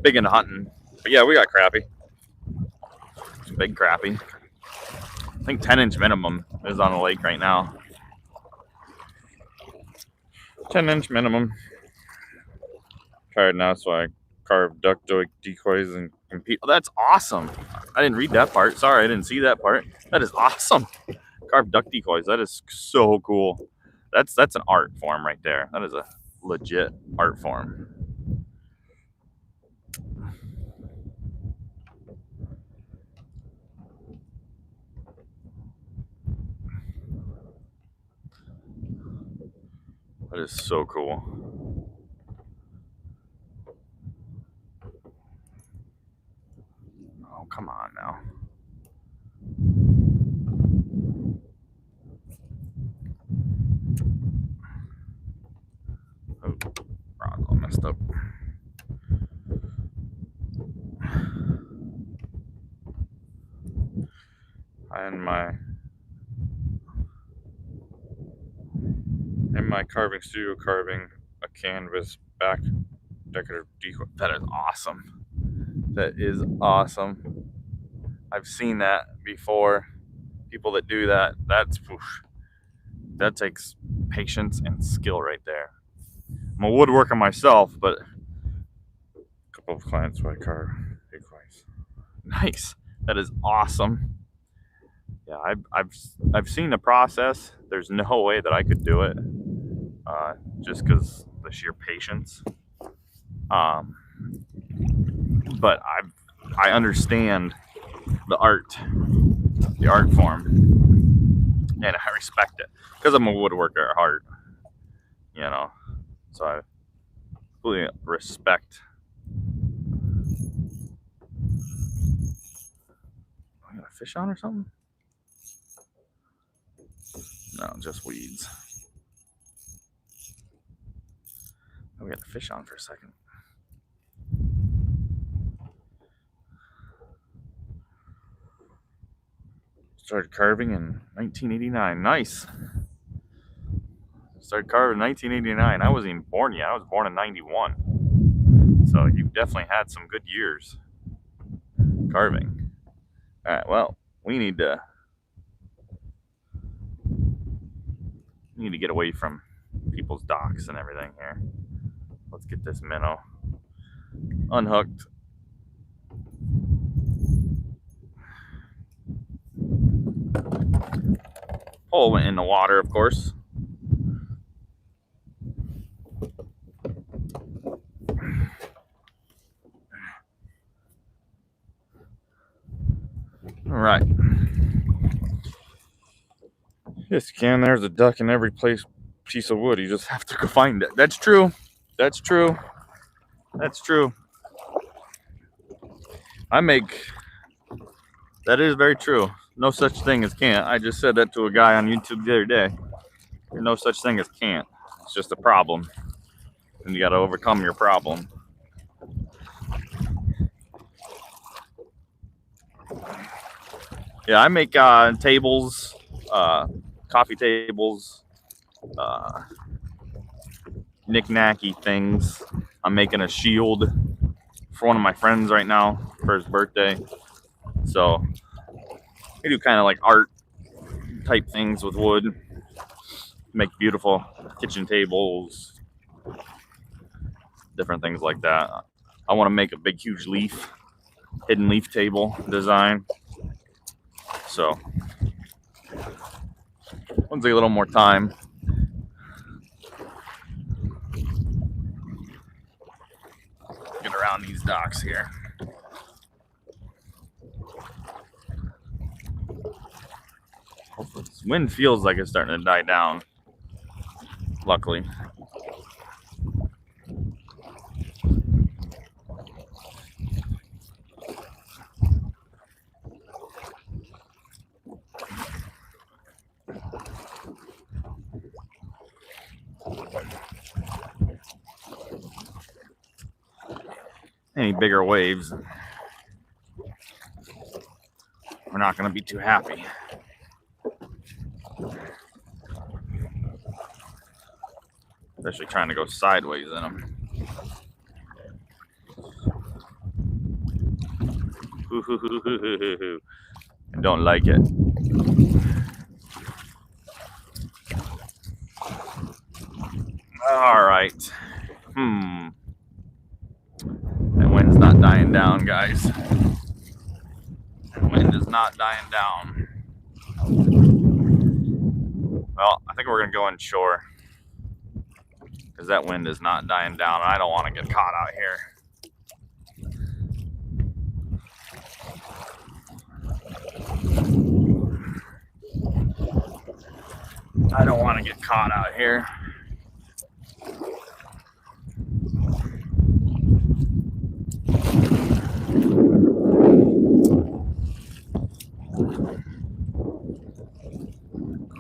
Big into hunting. But yeah, we got crappie. Some big crappie. I think 10-inch minimum is on the lake right now. 10-inch minimum. Tired now, so I carved duck decoys and compete. Oh, that's awesome. I didn't read that part. Sorry, I didn't see that part. That is awesome. Carved duck decoys. That is so cool. That's an art form right there. That is a legit art form. That is so cool. Oh, come on now. Oh, rock all messed up. In my carving studio, carving a canvas back decorative decoy. That is awesome. That is awesome. I've seen that before. People that do that, that takes patience and skill right there. I'm a woodworker myself, but a couple of clients who I carve big twice. Nice. That is awesome. Yeah, I've seen the process. There's no way that I could do it, just because the sheer patience. Um, but I understand the art form, and I respect it because I'm a woodworker at heart. You know, so I fully respect. I got a fish on or something? No, just weeds. Oh, we got the fish on for a second. Started carving in 1989. Nice. Started carving in 1989. I wasn't even born yet. I was born in 91. So you've definitely had some good years carving. All right, well, we need to get away from people's docks and everything here. Let's get this minnow unhooked. Pole went in the water, of course. All right. Yes, you can. There's a duck in every piece of wood. You just have to go find it. That's true. That's true. That's true. That is very true. No such thing as can't. I just said that to a guy on YouTube the other day. There's no such thing as can't. It's just a problem. And you got to overcome your problem. Yeah, I make tables, coffee tables, knick-knacky things. I'm making a shield for one of my friends right now for his birthday. So I do kind of like art type things with wood. Make beautiful kitchen tables, different things like that. I want to make a big, huge hidden leaf table design. So it'll take a little more time. Get around these docks here. Hopefully this wind feels like it's starting to die down. Luckily. Any bigger waves, we're not going to be too happy. Especially trying to go sideways in them. I don't like it. All right. That wind's not dying down, guys. That wind is not dying down. Well, I think we're going to go inshore because that wind is not dying down. I don't want to get caught out here. I don't want to get caught out here.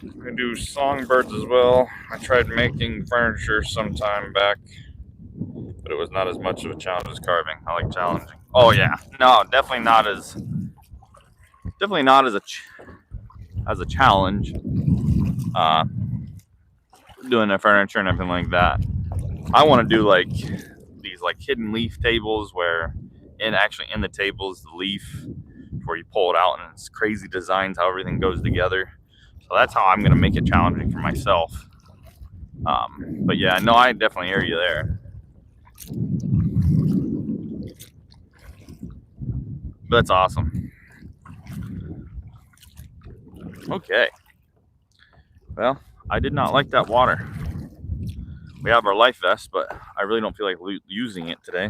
I'm going to do songbirds as well. I tried making furniture some time back, but it was not as much of a challenge as carving. I like challenging. Oh yeah, no, definitely not as a challenge. Doing the furniture and everything like that. I want to do like these like hidden leaf tables where, actually in the tables, the leaf where you pull it out and it's crazy designs, how everything goes together. So that's how I'm going to make it challenging for myself. But yeah, no, I definitely hear you there. That's awesome. Okay. Well, I did not like that water. We have our life vest, but I really don't feel like using it today.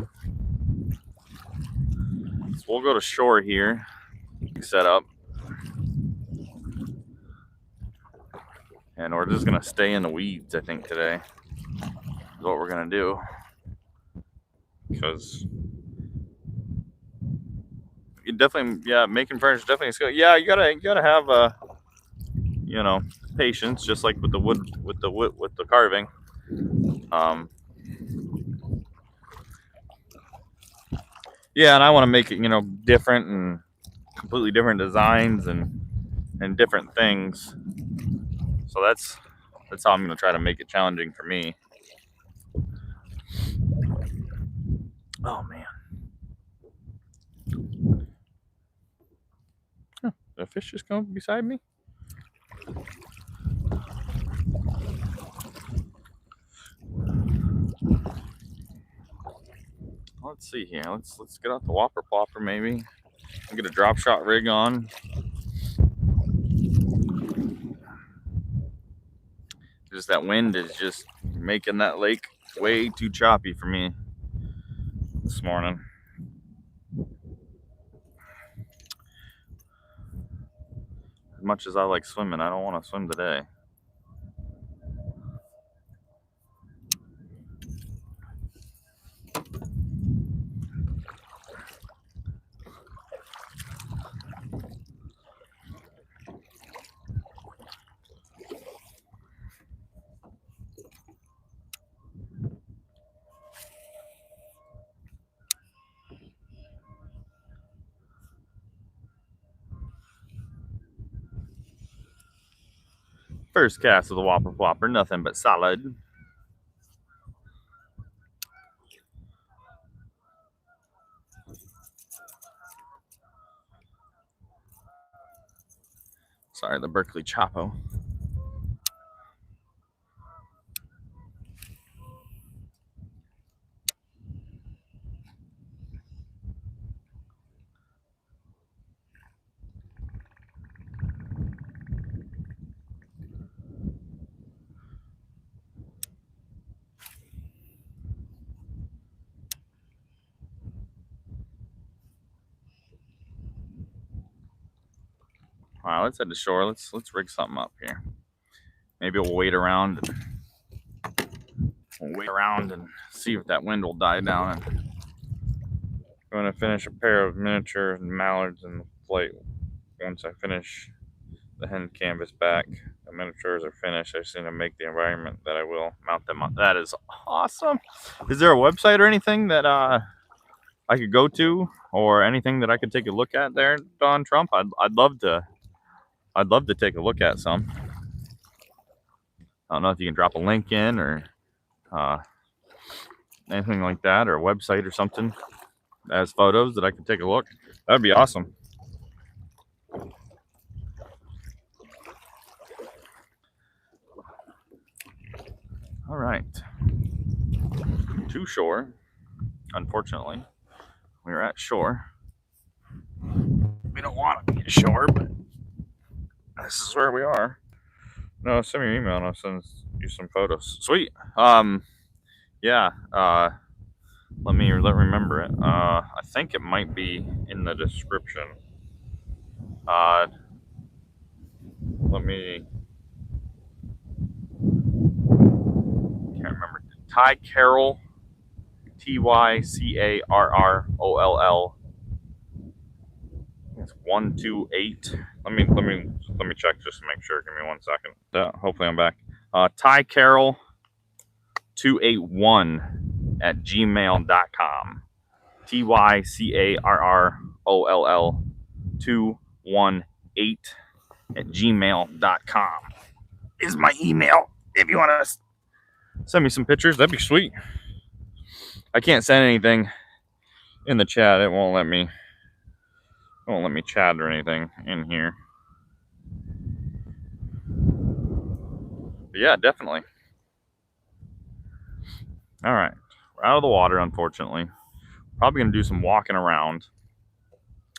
So we'll go to shore here, set up, and we're just gonna stay in the weeds, I think, today is what we're gonna do. Because you definitely, yeah, making furniture definitely a skill. Yeah, you gotta have you know, patience, just like with the wood, with the carving. Yeah, and I want to make it, you know, different and completely different designs and different things. So that's how I'm gonna try to make it challenging for me. Oh man. Huh, the fish just come beside me? Let's see here. Let's get out the whopper plopper maybe. I'll get a drop shot rig on. Just that wind is just making that lake way too choppy for me this morning. As much as I like swimming, I don't want to swim today. First cast of the whopper plopper, nothing but solid. Sorry, the Berkeley Chapo. All right, let's head to shore. Let's rig something up here. Maybe we'll wait around. We'll wait around and see if that wind will die down. I'm going to finish a pair of miniature mallards in the flight. Once I finish the hen canvas back, the miniatures are finished. I just need to make the environment that I will mount them on. That is awesome. Is there a website or anything that I could go to, or anything that I could take a look at there, Don Trump? I'd love to take a look at some. I don't know if you can drop a link in or anything like that, or a website or something that has photos that I could take a look. That'd be awesome. All right, to shore. Unfortunately, we're at shore. We don't want to be at shore, but this is where we are. No, send me an email and I'll send you some photos. Sweet. Yeah. Let me remember it. I think it might be in the description. Let me. Can't remember. Ty Carroll. TYCARROLL. It's 128. Let me check just to make sure. Give me 1 second. Hopefully I'm back. Ty Carroll 281 at gmail.com. TYCARROLL 218 at gmail.com is my email. If you want to send me some pictures, that'd be sweet. I can't send anything in the chat. It won't let me won't let me chat or anything in here. But yeah, definitely. All right, we're out of the water, unfortunately. Probably gonna do some walking around.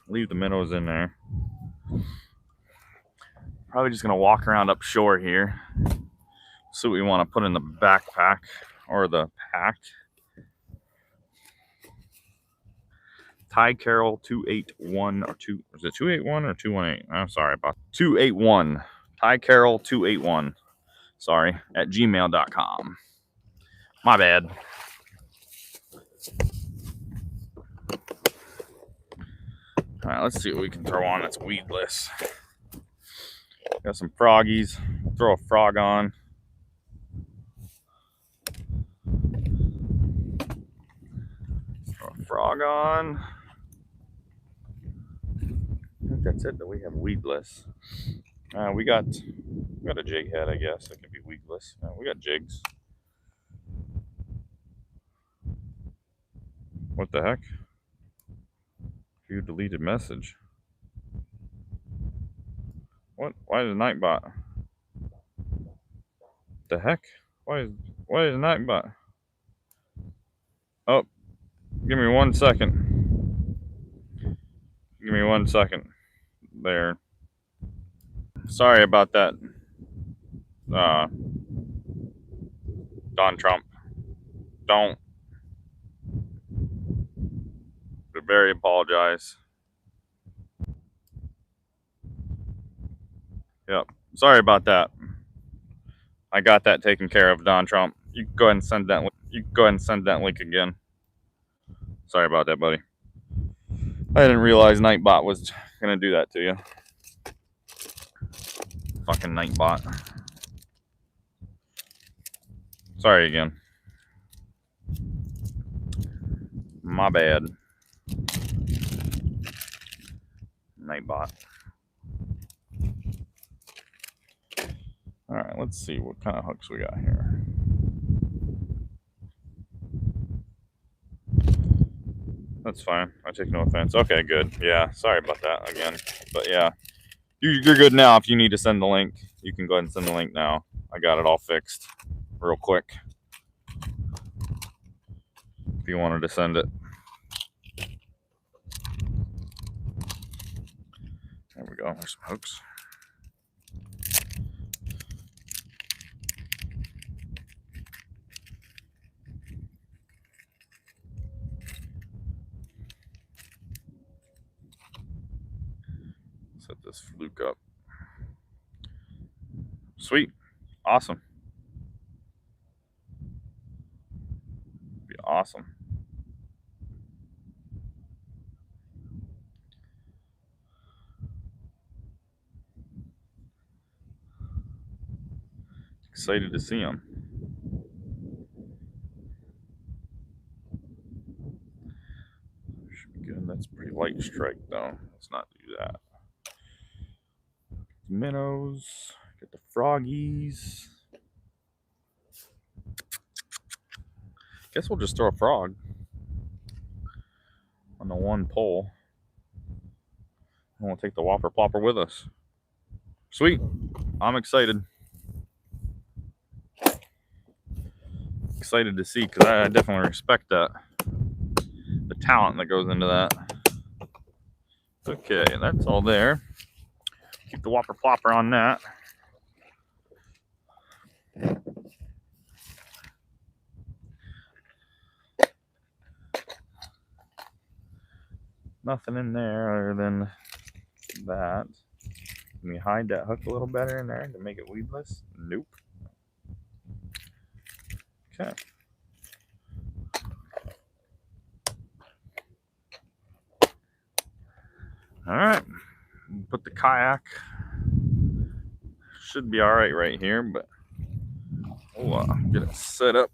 Leave the minnows in there. Probably just gonna walk around up shore here. See what we want to put in the backpack or the pack. Ty Carroll 281 or 2, is it 281 or 218? I'm sorry about 281. Ty Carroll 281. Sorry, at gmail.com. My bad. All right, let's see what we can throw on that's weedless. Got some froggies. We'll throw a frog on. Throw a frog on. I think that's it that we have weedless. We got a jig head, I guess. That could be weedless. We got jigs. What the heck? View deleted message. What? Why is Nightbot? The heck? Why is Nightbot? Oh, give me 1 second. Give me 1 second. There. Sorry about that. Don Trump. Don't. I very apologize. Yep. Sorry about that. I got that taken care of, Don Trump. You can go ahead and send that. You can go ahead and send that link again. Sorry about that, buddy. I didn't realize Nightbot was gonna do that to you. Fucking Nightbot. Sorry again. My bad. Nightbot. All right, let's see what kind of hooks we got here. That's fine. I take no offense. Okay, good. Yeah, sorry about that again. But yeah, you're good now. If you need to send the link, you can go ahead and send the link now. I got it all fixed real quick. If you wanted to send it. There we go. There's some hooks. Set this fluke up. Sweet. Awesome. Be awesome. Excited to see them. Should be good. That's a pretty light strike though. Let's not do that. Minnows. Get the froggies. Guess we'll just throw a frog on the one pole. And we'll take the whopper plopper with us. Sweet. I'm excited. Excited to see, because I definitely respect that. The talent that goes into that. Okay, that's all there. Keep the whopper plopper on that. Nothing in there other than that. Can we hide that hook a little better in there to make it weedless? Nope. Okay. All right. Put the kayak. Should be all right here, but we'll get it set up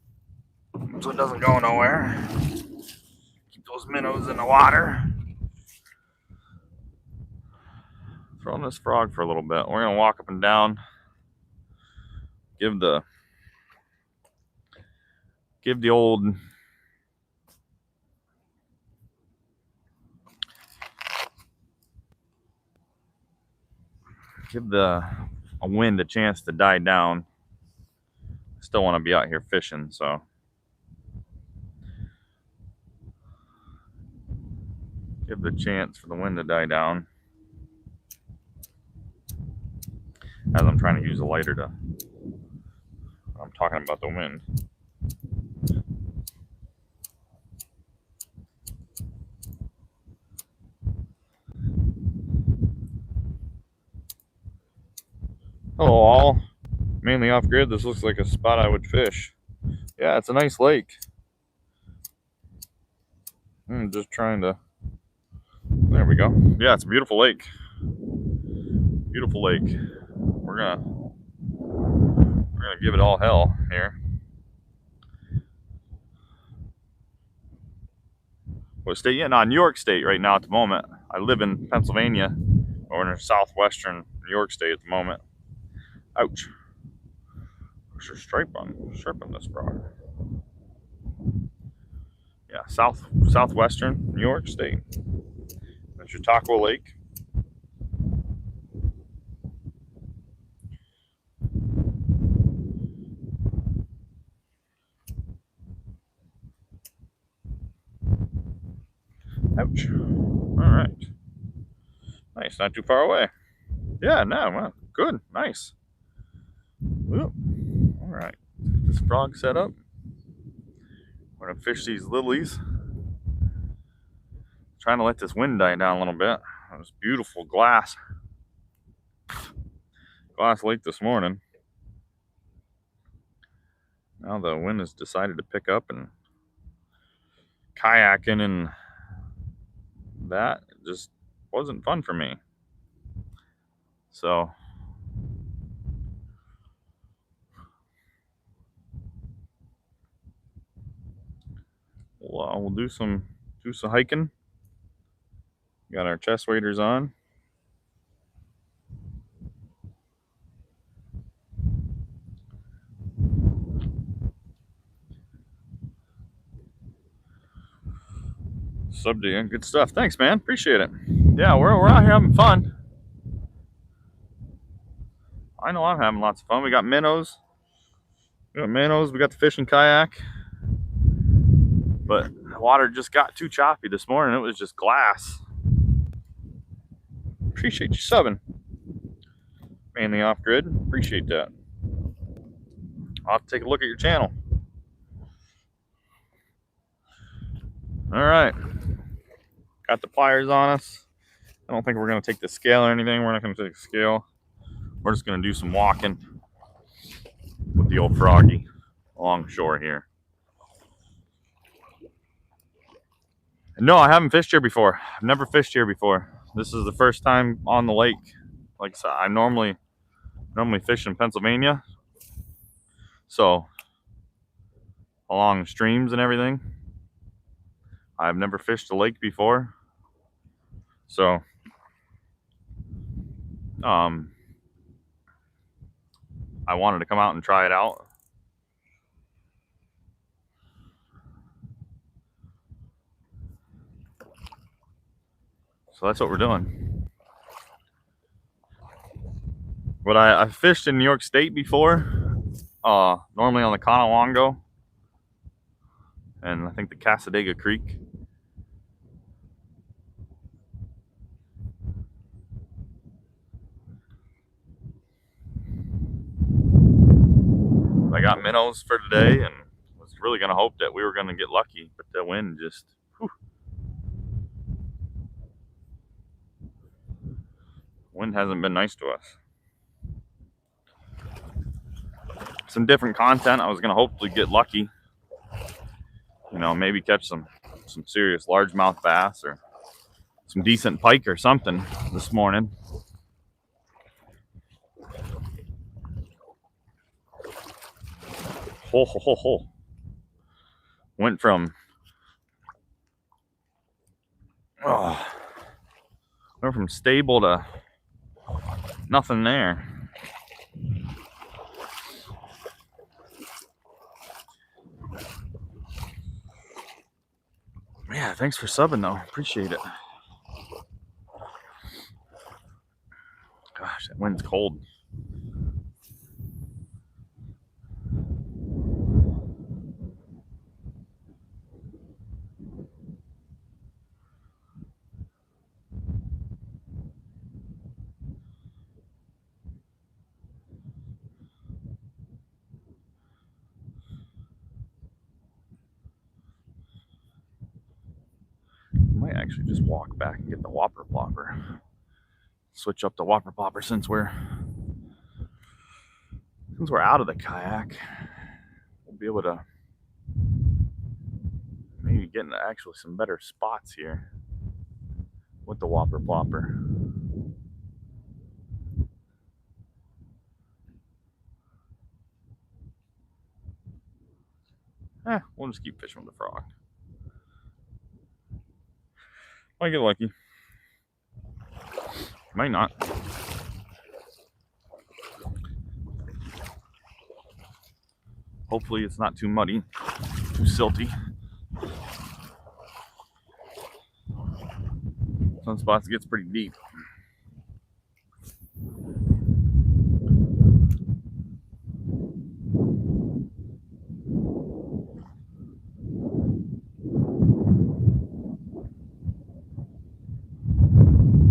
so it doesn't go nowhere. Keep those minnows in the water. Throwing this frog for a little bit. We're gonna walk up and down. Give the old give the wind a chance to die down. Still want to be out here fishing, so give the chance for the wind to die down as I'm trying to use a lighter to. I'm talking about the wind. Hello all, mainly off grid. This looks like a spot I would fish. Yeah, it's a nice lake. I'm just trying to. There we go. Yeah, it's a beautiful lake. Beautiful lake. We're gonna give it all hell here. What state? Yeah, no, New York State right now at the moment. I live in Pennsylvania, or in southwestern New York State at the moment. Ouch. There's a stripe on this frog. Yeah, southwestern New York State. That's Chautauqua Lake. Ouch. All right. Nice, not too far away. Yeah, no, well, good, nice. Ooh. All right, this frog set up. We're gonna fish these lilies. Trying to let this wind die down a little bit. It was beautiful glass lake this morning. Now the wind has decided to pick up, and kayaking and that just wasn't fun for me. So we'll do some hiking. Got our chest waders on. Sub to good stuff. Thanks, man. Appreciate it. Yeah, we're out here having fun. I know I'm having lots of fun. We got minnows. We got the fishing kayak. But the water just got too choppy this morning. It was just glass. Appreciate you subbing. Mainly off grid. Appreciate that. I'll have to take a look at your channel. All right. Got the pliers on us. I don't think we're going to take the scale or anything. We're not going to take the scale. We're just going to do some walking with the old froggy along shore here. No, I haven't fished here before. I've never fished here before. This is the first time on the lake. Like I said, I normally fish in Pennsylvania. So, along streams and everything. I've never fished a lake before. So, I wanted to come out and try it out. So that's what we're doing. But I fished in New York State before, normally on the Conowongo, and I think the Casadega Creek. I got minnows for today, and was really going to hope that we were going to get lucky, but the wind just, whew. Wind hasn't been nice to us. Some different content. I was going to hopefully get lucky. You know, maybe catch some serious largemouth bass or some decent pike or something this morning. Ho. Went from stable to nothing there. Yeah, thanks for subbing though. Appreciate it. Gosh, that wind Wind's cold. Might actually just walk back and get the whopper plopper. Switch up the whopper plopper since we're out of the kayak. We'll be able to maybe get into actually some better spots here with the whopper plopper. We'll just keep fishing with the frog. Might get lucky. Might not. Hopefully it's not too muddy, too silty. Some spots it gets pretty deep.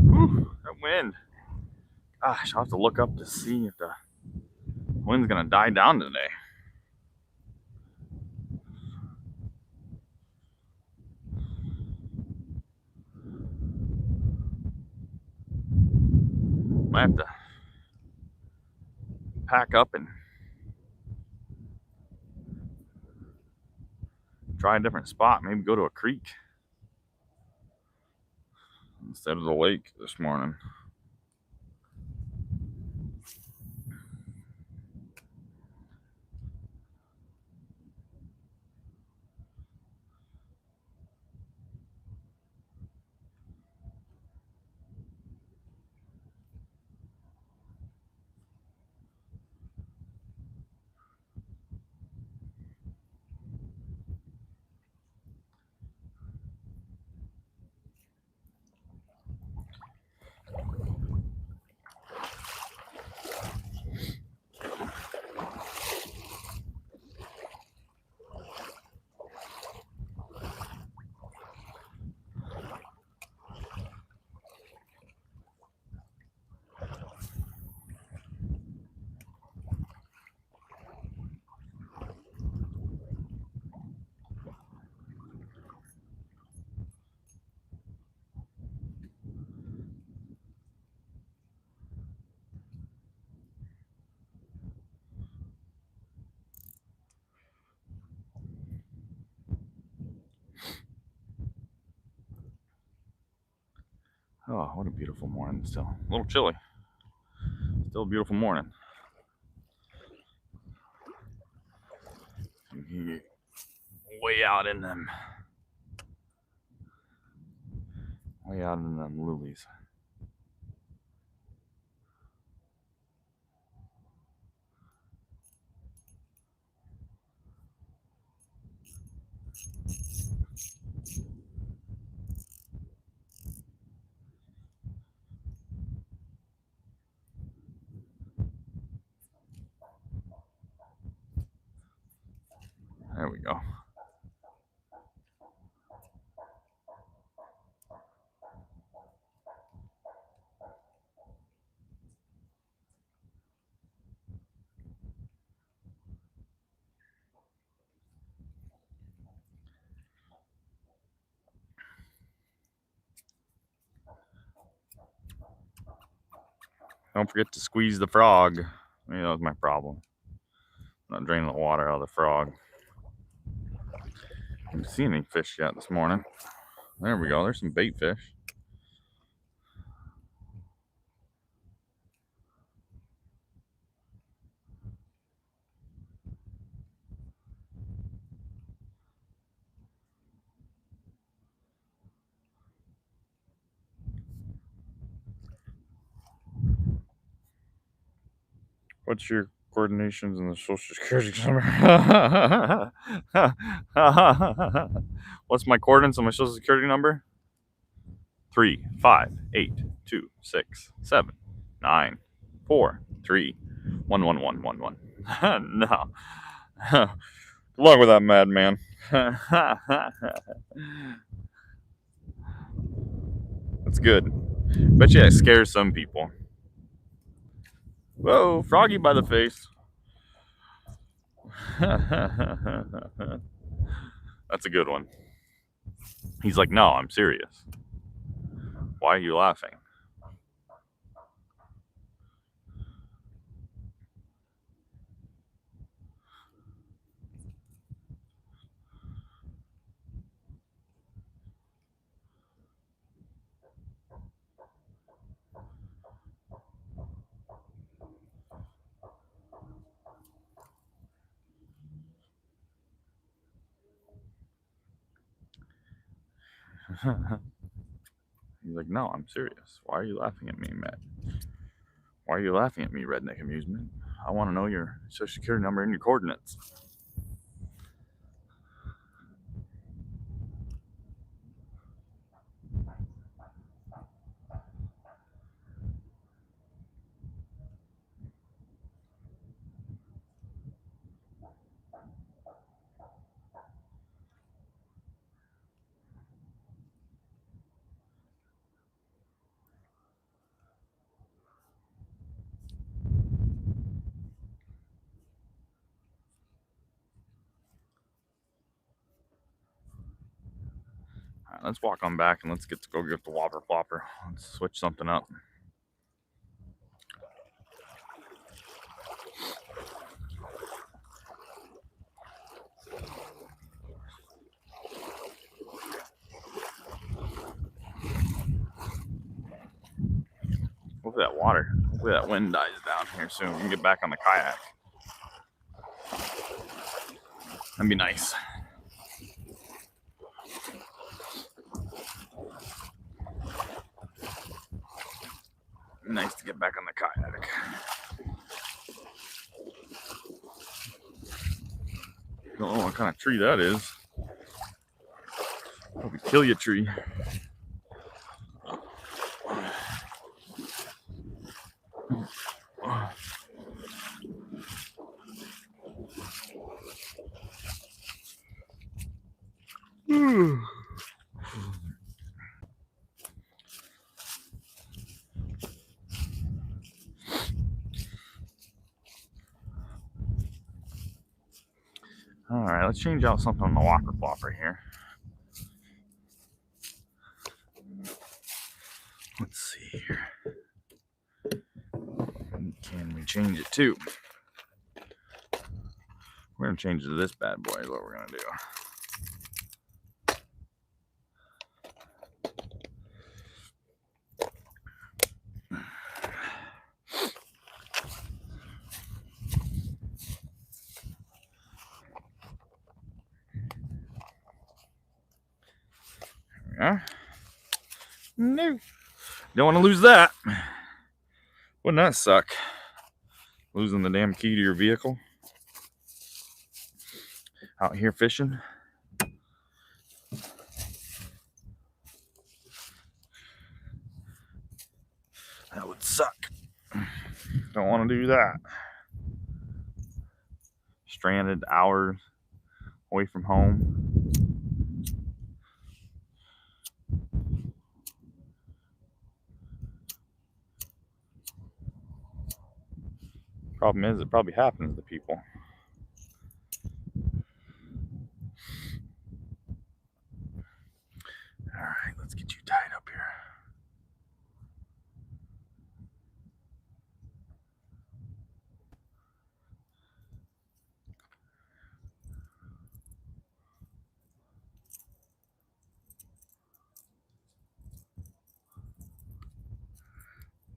Whew, that wind. Gosh, I'll have to look up to see if the wind's gonna die down today. Might have to pack up and try a different spot. Maybe go to a creek instead of the lake this morning. Oh, what a beautiful morning still. A little chilly. Still a beautiful morning. Way out in them lilies. There we go. Don't forget to squeeze the frog. Maybe that was my problem. Not draining the water out of the frog. I haven't seen any fish yet this morning. There we go. There's some bait fish. What's your coordinations in the Social Security number? What's my coordinates on my Social Security number? 3, 5, 8, 2, 6, 7, 9. 4, 3, 1, 1, 1, 1, 1. No. Good luck with that madman. That's good. Bet you that scares some people. Whoa, froggy by the face. That's a good one. He's like, no, I'm serious. Why are you laughing? He's like, no, I'm serious. Why are you laughing at me, Matt? Why are you laughing at me, redneck amusement? I want to know your social security number and your coordinates. All right, let's walk on back and let's go get the whopper flopper. Let's switch something up. Hopefully that water, hopefully that wind dies down here soon. We can get back on the kayak. That'd be nice. Nice to get back on the kayak. Don't know what kind of tree that is. Probably kill you tree. All right, let's change out something on the whopper flopper here. Let's see here. Can we change it to? We're gonna change it to this bad boy. Is what we're gonna do. Yeah. No. Don't want to lose that. Wouldn't that suck? Losing the damn key to your vehicle. Out here fishing. That would suck. Don't want to do that. Stranded hours away from home. Problem is, it probably happens to people. All right, let's get you tied up here.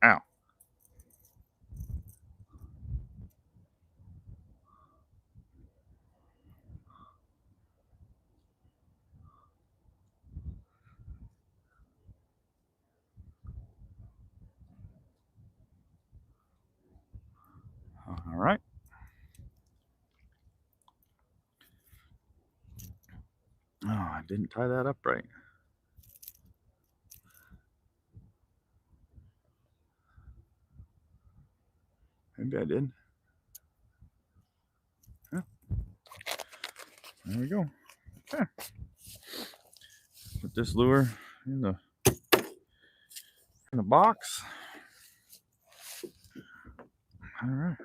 Ow. All right. Oh, I didn't tie that up right. Maybe I did. Yeah. There we go. Okay. Put this lure in the box. All right.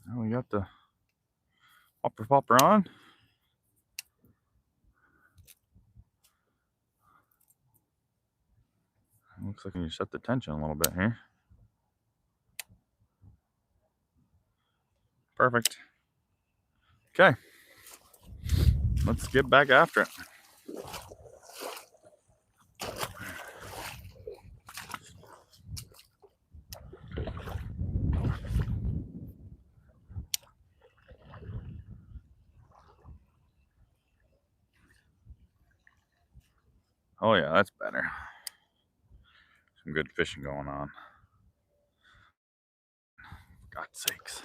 Now we got the popper on. Looks like you set the tension a little bit here. Perfect. Okay. Let's get back after it. Oh yeah, that's better. Some good fishing going on. For God's sakes.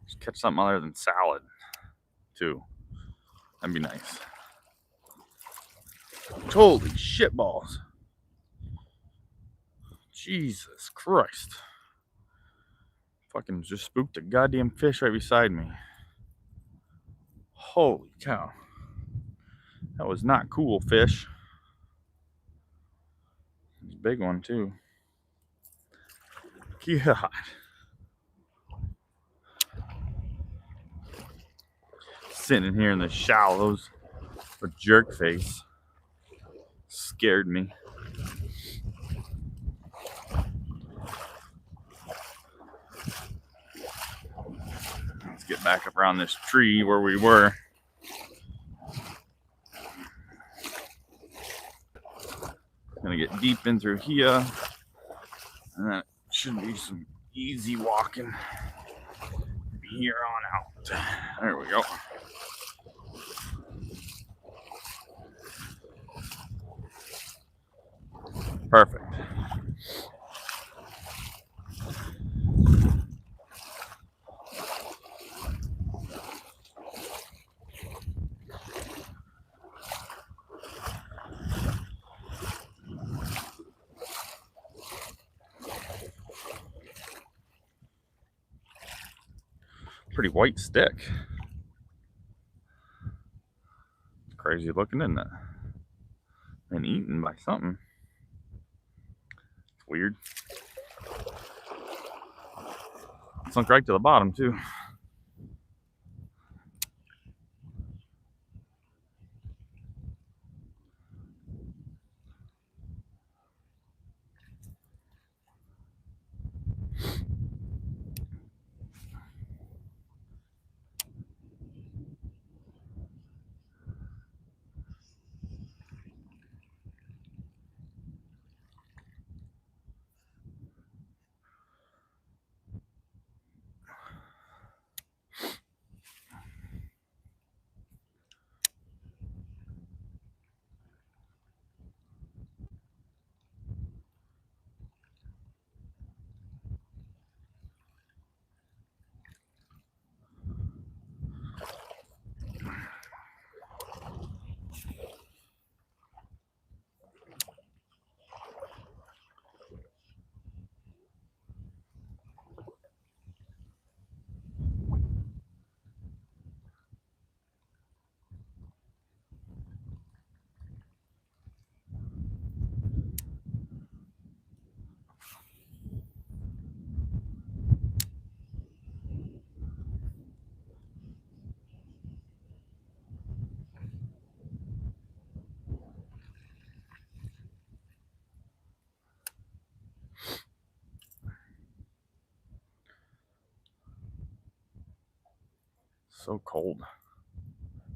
Just catch something other than salad, too. That'd be nice. Holy shit balls. Jesus Christ. Fucking just spooked a goddamn fish right beside me. Holy cow. That was not cool, fish. It's a big one, too. God. Sitting here in the shallows with jerk face. Scared me. Let's get back up around this tree where we were. Gonna get deep in through here, and then it should be some easy walking from here on out. There we go. Perfect. Pretty white stick. Crazy looking, isn't it? And eaten by something. It's weird. Sunk right to the bottom, too. So cold.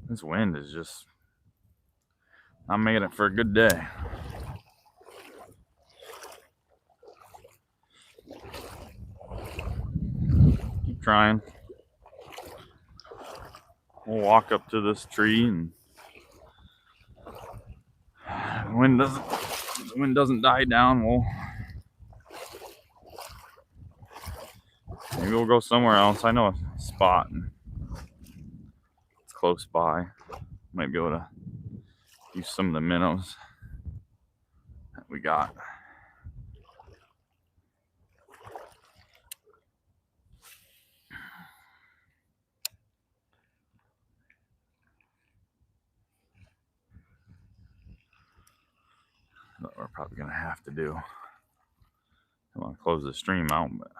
This wind is just not making it for a good day. Keep trying. We'll walk up to this tree, and the wind doesn't die down, we'll Maybe we'll go somewhere else. I know a spot. It's close by. Might be able to use some of the minnows that we got. What we're probably gonna have to do. I want to close the stream out, but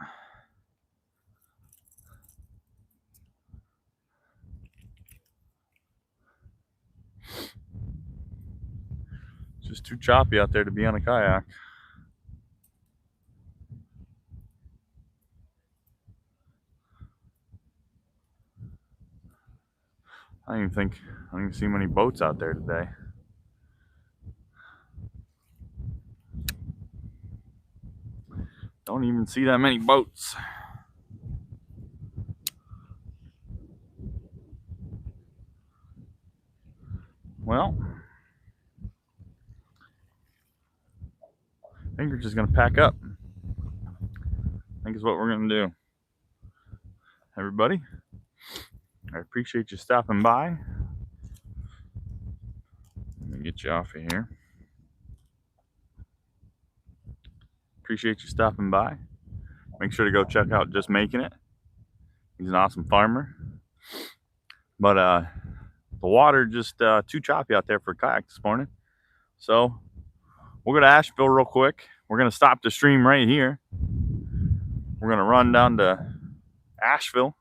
it's just too choppy out there to be on a kayak. I don't even see many boats out there today. Don't even see that many boats. Well, I think we're just gonna pack up. I think is what we're gonna do. Everybody, I appreciate you stopping by. Let me get you off of here. Appreciate you stopping by. Make sure to go check out Just Making It. He's an awesome farmer. But the water just too choppy out there for a kayak this morning. So we'll go to Asheville real quick. We're gonna stop the stream right here. We're gonna run down to Asheville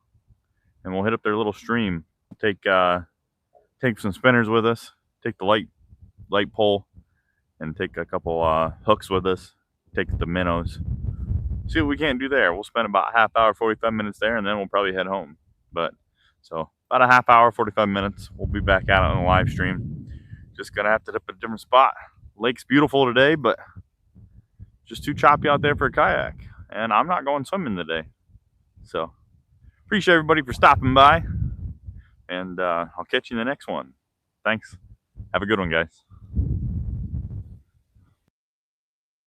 and we'll hit up their little stream. Take some spinners with us. Take the light pole and take a couple hooks with us. Take the minnows. See what we can't do there. We'll spend about half hour, 45 minutes there, and then we'll probably head home. But so about a half hour, 45 minutes. We'll be back out on the live stream. Just gonna have to hit up a different spot. Lake's beautiful today, but just too choppy out there for a kayak. And I'm not going swimming today. So appreciate everybody for stopping by. And I'll catch you in the next one. Thanks. Have a good one, guys.